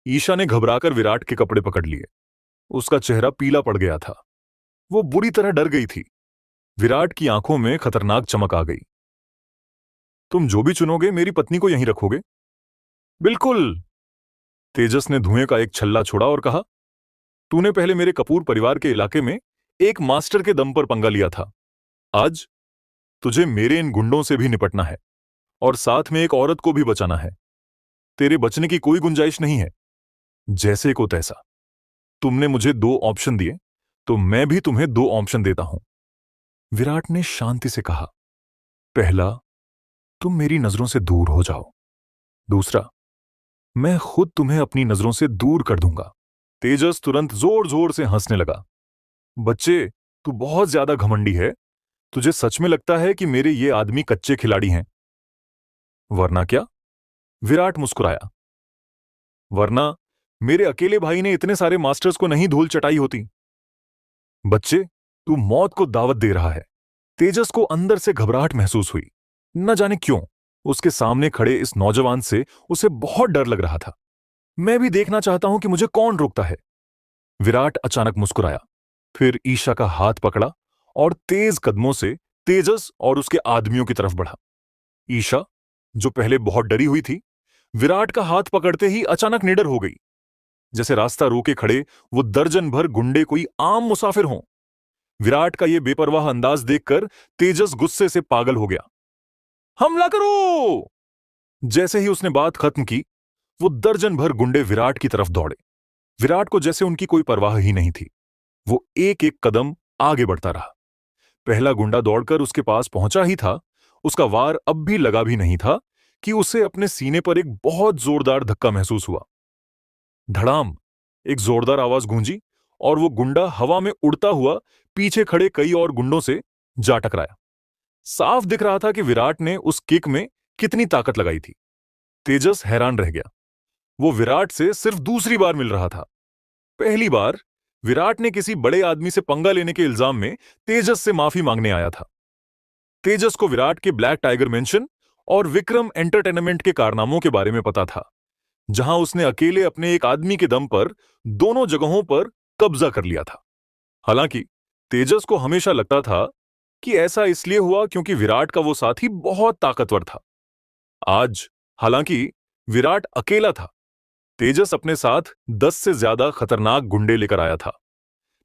ईशा ने घबराकर विराट के कपड़े पकड़ लिए। उसका चेहरा पीला पड़ गया था। वो बुरी तरह डर गई थी। विराट की आंखों में खतरनाक चमक आ गई। तुम जो भी चुनोगे मेरी पत्नी को यहीं रखोगे? बिल्कुल। तेजस ने धुएं का एक छल्ला छोड़ा और कहा, तूने पहले मेरे कपूर परिवार के इलाके में एक मास्टर के दम पर पंगा लिया था। आज तुझे मेरे इन गुंडों से भी निपटना है और साथ में एक औरत को भी बचाना है। तेरे बचने की कोई गुंजाइश नहीं है। जैसे को तैसा। तुमने मुझे दो ऑप्शन दिए तो मैं भी तुम्हें दो ऑप्शन देता हूं। विराट ने शांति से कहा, पहला, तुम मेरी नजरों से दूर हो जाओ। दूसरा, मैं खुद तुम्हें अपनी नजरों से दूर कर दूंगा। तेजस तुरंत जोर जोर से हंसने लगा। बच्चे, तू बहुत ज्यादा घमंडी है। तुझे सच में लगता है कि मेरे ये आदमी कच्चे खिलाड़ी हैं? वरना क्या? विराट मुस्कुराया। वरना मेरे अकेले भाई ने इतने सारे मास्टर्स को नहीं धूल चटाई होती। बच्चे, तू मौत को दावत दे रहा है। तेजस को अंदर से घबराहट महसूस हुई। न जाने क्यों उसके सामने खड़े इस नौजवान से उसे बहुत डर लग रहा था। मैं भी देखना चाहता हूं कि मुझे कौन रोकता है। विराट अचानक मुस्कुराया, फिर ईशा का हाथ पकड़ा और तेज कदमों से तेजस और उसके आदमियों की तरफ बढ़ा। ईशा, जो पहले बहुत डरी हुई थी, विराट का हाथ पकड़ते ही अचानक निडर हो गई। जैसे रास्ता रोके खड़े वो दर्जन भर गुंडे कोई आम मुसाफिर हों। विराट का ये बेपरवाह अंदाज देखकर तेजस गुस्से से पागल हो गया। हमला करो! जैसे ही उसने बात खत्म की, वो दर्जन भर गुंडे विराट की तरफ दौड़े। विराट को जैसे उनकी कोई परवाह ही नहीं थी। वो एक एक कदम आगे बढ़ता रहा। पहला गुंडा दौड़कर उसके पास पहुंचा ही था, उसका वार अब भी लगा भी नहीं था कि उसे अपने सीने पर एक बहुत जोरदार धक्का महसूस हुआ। धड़ाम! एक जोरदार आवाज गूंजी और वो गुंडा हवा में उड़ता हुआ पीछे खड़े कई और गुंडों से जा टकराया। साफ दिख रहा था कि विराट ने उस किक में कितनी ताकत लगाई थी। तेजस हैरान रह गया। वो विराट से सिर्फ दूसरी बार मिल रहा था। पहली बार विराट ने किसी बड़े आदमी से पंगा लेने के इल्जाम में तेजस से माफी मांगने आया था। तेजस को विराट के ब्लैक टाइगर मेंशन और विक्रम एंटरटेनमेंट के कारनामों के बारे में पता था, जहां उसने अकेले अपने एक आदमी के दम पर दोनों जगहों पर कब्जा कर लिया था। हालांकि तेजस को हमेशा लगता था कि ऐसा इसलिए हुआ क्योंकि विराट का वो साथी बहुत ताकतवर था। आज हालांकि विराट अकेला था, तेजस अपने साथ 10 से ज्यादा खतरनाक गुंडे लेकर आया था।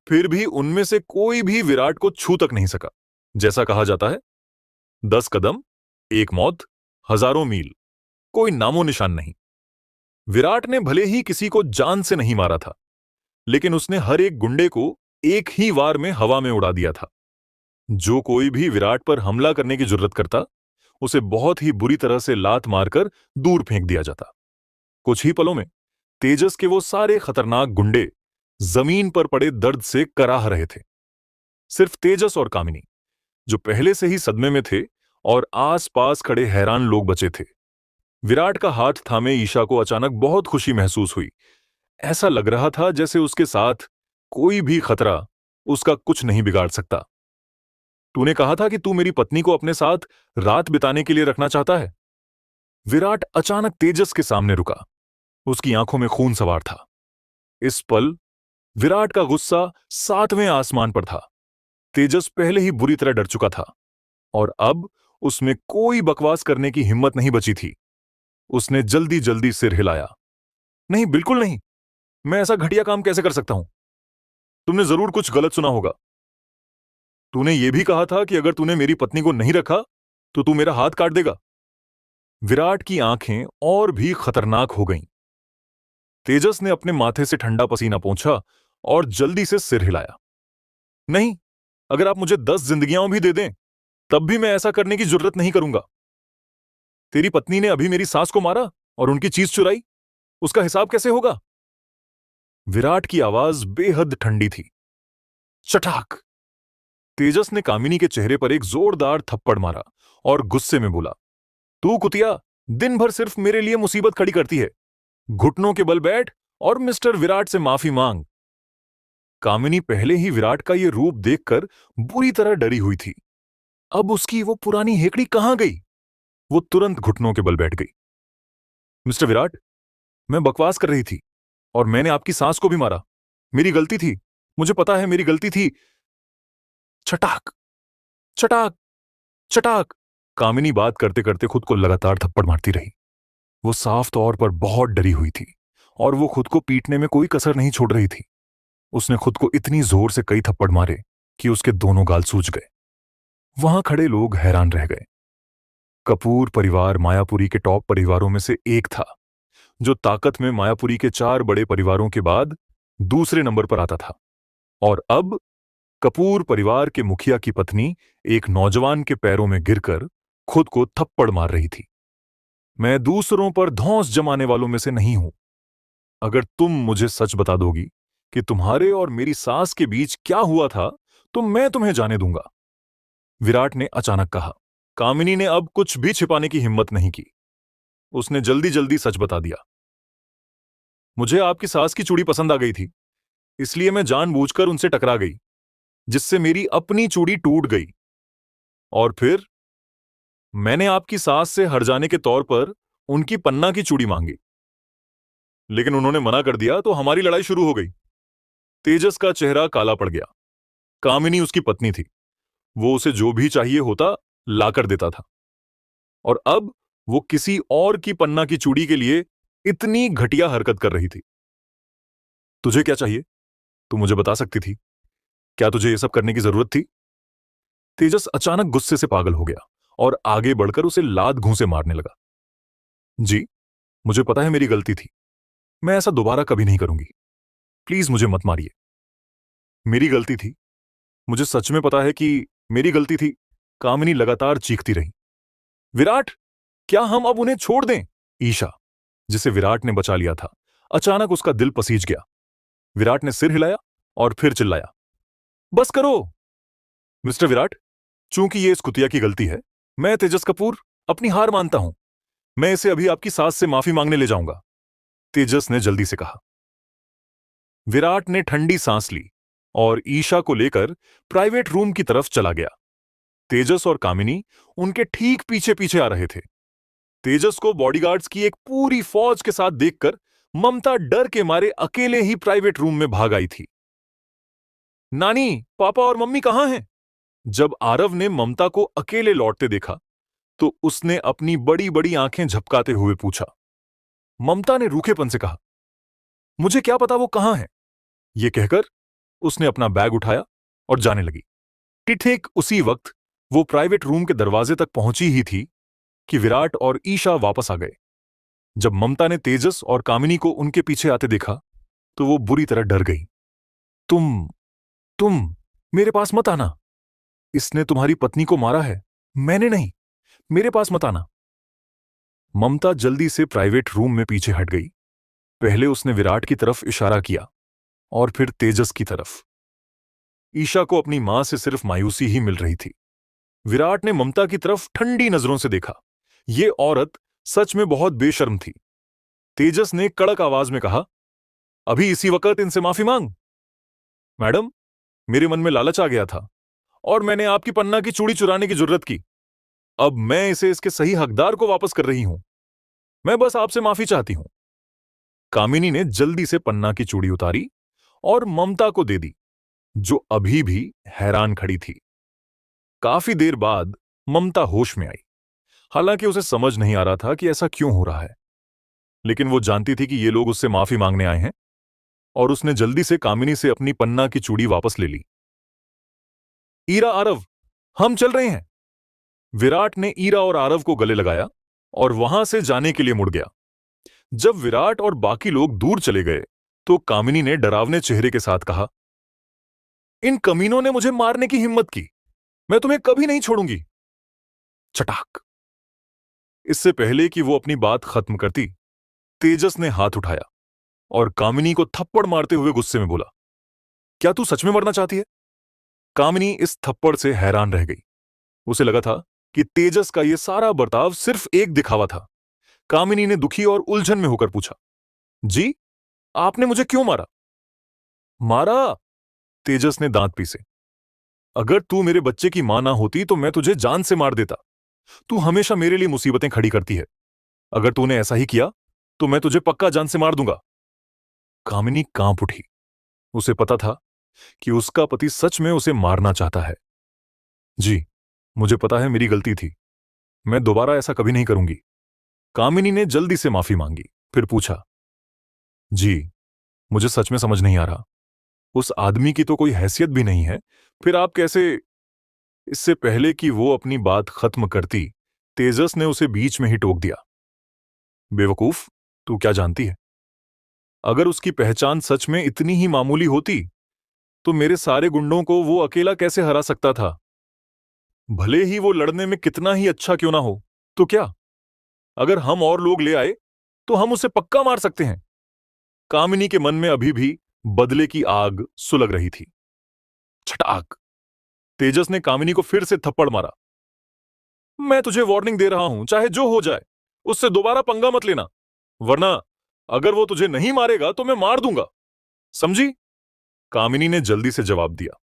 फिर भी उनमें से कोई भी विराट को छू तक नहीं सका। जैसा कहा जाता है, 10 कदम, एक मौत, हजारों मील, कोई नामो निशान नहीं। विराट ने भले ही किसी को जान से नहीं मारा था, लेकिन उसने हर एक गुंडे को एक ही वार में हवा में उड़ा दिया था। जो कोई भी विराट पर हमला करने की जुर्रत करता, उसे बहुत ही बुरी तरह से लात मारकर दूर फेंक दिया जाता। कुछ ही पलों में तेजस के वो सारे खतरनाक गुंडे जमीन पर पड़े दर्द से कराह रहे थे। सिर्फ तेजस और कामिनी, जो पहले से ही सदमे में थे, और आस-पास खड़े हैरान लोग बचे थे। विराट का हाथ थामे ईशा को अचानक बहुत खुशी महसूस हुई। ऐसा लग रहा था जैसे उसके साथ कोई भी खतरा उसका कुछ नहीं बिगाड़ सकता। तूने कहा था कि तू मेरी पत्नी को अपने साथ रात बिताने के लिए रखना चाहता है। विराट अचानक तेजस के सामने रुका। उसकी आंखों में खून सवार था। इस पल विराट का गुस्सा 7वें आसमान पर था। तेजस पहले ही बुरी तरह डर चुका था और अब उसमें कोई बकवास करने की हिम्मत नहीं बची थी। उसने जल्दी जल्दी सिर हिलाया। नहीं, बिल्कुल नहीं। मैं ऐसा घटिया काम कैसे कर सकता हूं? तुमने जरूर कुछ गलत सुना होगा। तूने यह भी कहा था कि अगर तूने मेरी पत्नी को नहीं रखा तो तू मेरा हाथ काट देगा। विराट की आंखें और भी खतरनाक हो गईं। तेजस ने अपने माथे से ठंडा पसीना पोंछा और जल्दी से सिर हिलाया। नहीं, अगर आप मुझे 10 जिंदगियां भी दे दें तब भी मैं ऐसा करने की जुर्रत नहीं करूंगा। तेरी पत्नी ने अभी मेरी सास को मारा और उनकी चीज चुराई। उसका हिसाब कैसे होगा? विराट की आवाज बेहद ठंडी थी। चटाक! तेजस ने कामिनी के चेहरे पर एक जोरदार थप्पड़ मारा और गुस्से में बोला, तू कुतिया दिन भर सिर्फ मेरे लिए मुसीबत खड़ी करती है। घुटनों के बल बैठ और मिस्टर विराट से माफी मांग। कामिनी पहले ही विराट का यह रूप देखकर बुरी तरह डरी हुई थी। अब उसकी वो पुरानी हेकड़ी कहां गई? वो तुरंत घुटनों के बल बैठ गई। मिस्टर विराट, मैं बकवास कर रही थी और मैंने आपकी सास को भी मारा। मेरी गलती थी। मुझे पता है, मेरी गलती थी। छटाक, छटाक, छटाक! कामिनी बात करते करते खुद को लगातार थप्पड़ मारती रही। वो साफ तौर पर बहुत डरी हुई थी और वो खुद को पीटने में कोई कसर नहीं छोड़ रही थी। उसने खुद को इतनी जोर से कई थप्पड़ मारे कि उसके दोनों गाल सूज गए। वहां खड़े लोग हैरान रह गए। कपूर परिवार मायापुरी के टॉप परिवारों में से एक था, जो ताकत में मायापुरी के 4 बड़े परिवारों के बाद दूसरे नंबर पर आता था। और अब कपूर परिवार के मुखिया की पत्नी एक नौजवान के पैरों में गिरकर खुद को थप्पड़ मार रही थी। मैं दूसरों पर धौंस जमाने वालों में से नहीं हूं। अगर तुम मुझे सच बता दोगी कि तुम्हारे और मेरी सास के बीच क्या हुआ था तो मैं तुम्हें जाने दूंगा, विराट ने अचानक कहा। कामिनी ने अब कुछ भी छिपाने की हिम्मत नहीं की। उसने जल्दी जल्दी सच बता दिया। मुझे आपकी सास की चूड़ी पसंद आ गई थी, इसलिए मैं जानबूझकर उनसे टकरा गई, जिससे मेरी अपनी चूड़ी टूट गई। और फिर मैंने आपकी सास से हर्जाने के तौर पर उनकी पन्ना की चूड़ी मांगी, लेकिन उन्होंने मना कर दिया तो हमारी लड़ाई शुरू हो गई। तेजस का चेहरा काला पड़ गया। कामिनी उसकी पत्नी थी। वो उसे जो भी चाहिए होता लाकर देता था, और अब वो किसी और की पन्ना की चूड़ी के लिए इतनी घटिया हरकत कर रही थी। तुझे क्या चाहिए? तू मुझे बता सकती थी। क्या तुझे यह सब करने की जरूरत थी? तेजस अचानक गुस्से से पागल हो गया और आगे बढ़कर उसे लात घूंसे मारने लगा। जी, मुझे पता है मेरी गलती थी। मैं ऐसा दोबारा कभी नहीं करूंगी। प्लीज मुझे मत मारिए। मेरी गलती थी। मुझे सच में पता है कि मेरी गलती थी। कामिनी लगातार चीखती रही। विराट, क्या हम अब उन्हें छोड़ दें? ईशा, जिसे विराट ने बचा लिया था, अचानक उसका दिल पसीज गया। विराट ने सिर हिलाया और फिर चिल्लाया, बस करो। मिस्टर विराट, चूंकि ये इस कुतिया की गलती है, मैं तेजस कपूर अपनी हार मानता हूं। मैं इसे अभी आपकी सास से माफी मांगने ले जाऊंगा, तेजस ने जल्दी से कहा। विराट ने ठंडी सांस ली और ईशा को लेकर प्राइवेट रूम की तरफ चला गया। तेजस और कामिनी उनके ठीक पीछे पीछे आ रहे थे। तेजस को बॉडीगार्ड्स की एक पूरी फौज के साथ देखकर ममता डर के मारे अकेले ही प्राइवेट रूम में भाग आई थी। नानी, पापा और मम्मी कहां हैं? जब आरव ने ममता को अकेले लौटते देखा तो उसने अपनी बड़ी बड़ी आंखें झपकाते हुए पूछा। ममता ने रूखेपन से कहा, मुझे क्या पता वो कहां है। यह कहकर उसने अपना बैग उठाया और जाने लगी। ठीक उसी वक्त वो प्राइवेट रूम के दरवाजे तक पहुंची ही थी कि विराट और ईशा वापस आ गए। जब ममता ने तेजस और कामिनी को उनके पीछे आते देखा तो वो बुरी तरह डर गई। तुम मेरे पास मत आना। इसने तुम्हारी पत्नी को मारा है, मैंने नहीं। मेरे पास मत आना। ममता जल्दी से प्राइवेट रूम में पीछे हट गई। पहले उसने विराट की तरफ इशारा किया और फिर तेजस की तरफ। ईशा को अपनी मां से सिर्फ मायूसी ही मिल रही थी। विराट ने ममता की तरफ ठंडी नजरों से देखा। ये औरत सच में बहुत बेशर्म थी। तेजस ने कड़क आवाज में कहा, अभी इसी वक्त इनसे माफी मांग। मैडम, मेरे मन में लालच आ गया था और मैंने आपकी पन्ना की चूड़ी चुराने की जुर्रत की। अब मैं इसे इसके सही हकदार को वापस कर रही हूं। मैं बस आपसे माफी चाहती हूं। कामिनी ने जल्दी से पन्ना की चूड़ी उतारी और ममता को दे दी, जो अभी भी हैरान खड़ी थी। काफी देर बाद ममता होश में आई। हालांकि उसे समझ नहीं आ रहा था कि ऐसा क्यों हो रहा है, लेकिन वो जानती थी कि ये लोग उससे माफी मांगने आए हैं, और उसने जल्दी से कामिनी से अपनी पन्ना की चूड़ी वापस ले ली। ईरा, आरव, हम चल रहे हैं। विराट ने ईरा और आरव को गले लगाया और वहां से जाने के लिए मुड़ गया। जब विराट और बाकी लोग दूर चले गए तो कामिनी ने डरावने चेहरे के साथ कहा, इन कमीनों ने मुझे मारने की हिम्मत की। मैं तुम्हें कभी नहीं छोड़ूंगी। चटाक। इससे पहले कि वो अपनी बात खत्म करती, तेजस ने हाथ उठाया और कामिनी को थप्पड़ मारते हुए गुस्से में बोला, क्या तू सच में मरना चाहती है? कामिनी इस थप्पड़ से हैरान रह गई। उसे लगा था कि तेजस का यह सारा बर्ताव सिर्फ एक दिखावा था। कामिनी ने दुखी और उलझन में होकर पूछा, जी, आपने मुझे क्यों मारा? मारा? तेजस ने दांत पीसे। अगर तू मेरे बच्चे की मां ना होती तो मैं तुझे जान से मार देता। तू हमेशा मेरे लिए मुसीबतें खड़ी करती है। अगर तूने ऐसा ही किया तो मैं तुझे पक्का जान से मार दूंगा। कामिनी कांप उठी। उसे पता था कि उसका पति सच में उसे मारना चाहता है। जी, मुझे पता है, मेरी गलती थी। मैं दोबारा ऐसा कभी नहीं करूंगी। कामिनी ने जल्दी से माफी मांगी, फिर पूछा, जी, मुझे सच में समझ नहीं आ रहा। उस आदमी की तो कोई हैसियत भी नहीं है, फिर आप कैसे? इससे पहले कि वो अपनी बात खत्म करती, तेजस ने उसे बीच में ही टोक दिया। बेवकूफ, तू क्या जानती है? अगर उसकी पहचान सच में इतनी ही मामूली होती तो मेरे सारे गुंडों को वो अकेला कैसे हरा सकता था? भले ही वो लड़ने में कितना ही अच्छा क्यों ना हो, तो क्या अगर हम और लोग ले आए तो हम उसे पक्का मार सकते हैं। कामिनी के मन में अभी भी बदले की आग सुलग रही थी। छटाक। तेजस ने कामिनी को फिर से थप्पड़ मारा। मैं तुझे वार्निंग दे रहा हूं, चाहे जो हो जाए, उससे दोबारा पंगा मत लेना, वरना अगर वो तुझे नहीं मारेगा तो मैं मार दूंगा, समझी? कामिनी ने जल्दी से जवाब दिया।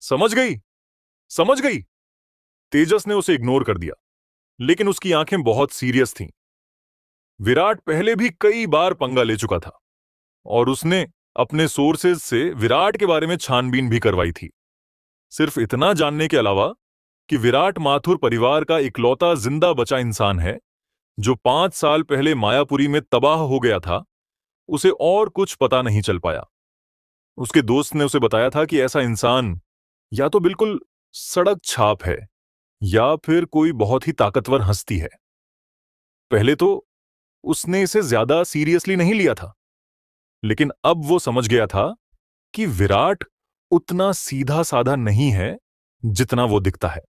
समझ गई, समझ गई। तेजस ने उसे इग्नोर कर दिया, लेकिन उसकी आंखें बहुत सीरियस थीं। विराट पहले भी कई बार पंगा ले चुका था और उसने अपने सोर्सेज से विराट के बारे में छानबीन भी करवाई थी, सिर्फ इतना जानने के अलावा कि विराट माथुर परिवार का इकलौता जिंदा बचा इंसान है जो 5 साल पहले मायापुरी में तबाह हो गया था। उसे और कुछ पता नहीं चल पाया। उसके दोस्त ने उसे बताया था कि ऐसा इंसान या तो बिल्कुल सड़क छाप है या फिर कोई बहुत ही ताकतवर हस्ती है। पहले तो उसने इसे ज्यादा सीरियसली नहीं लिया था, लेकिन अब वो समझ गया था कि विराट उतना सीधा साधा नहीं है जितना वो दिखता है।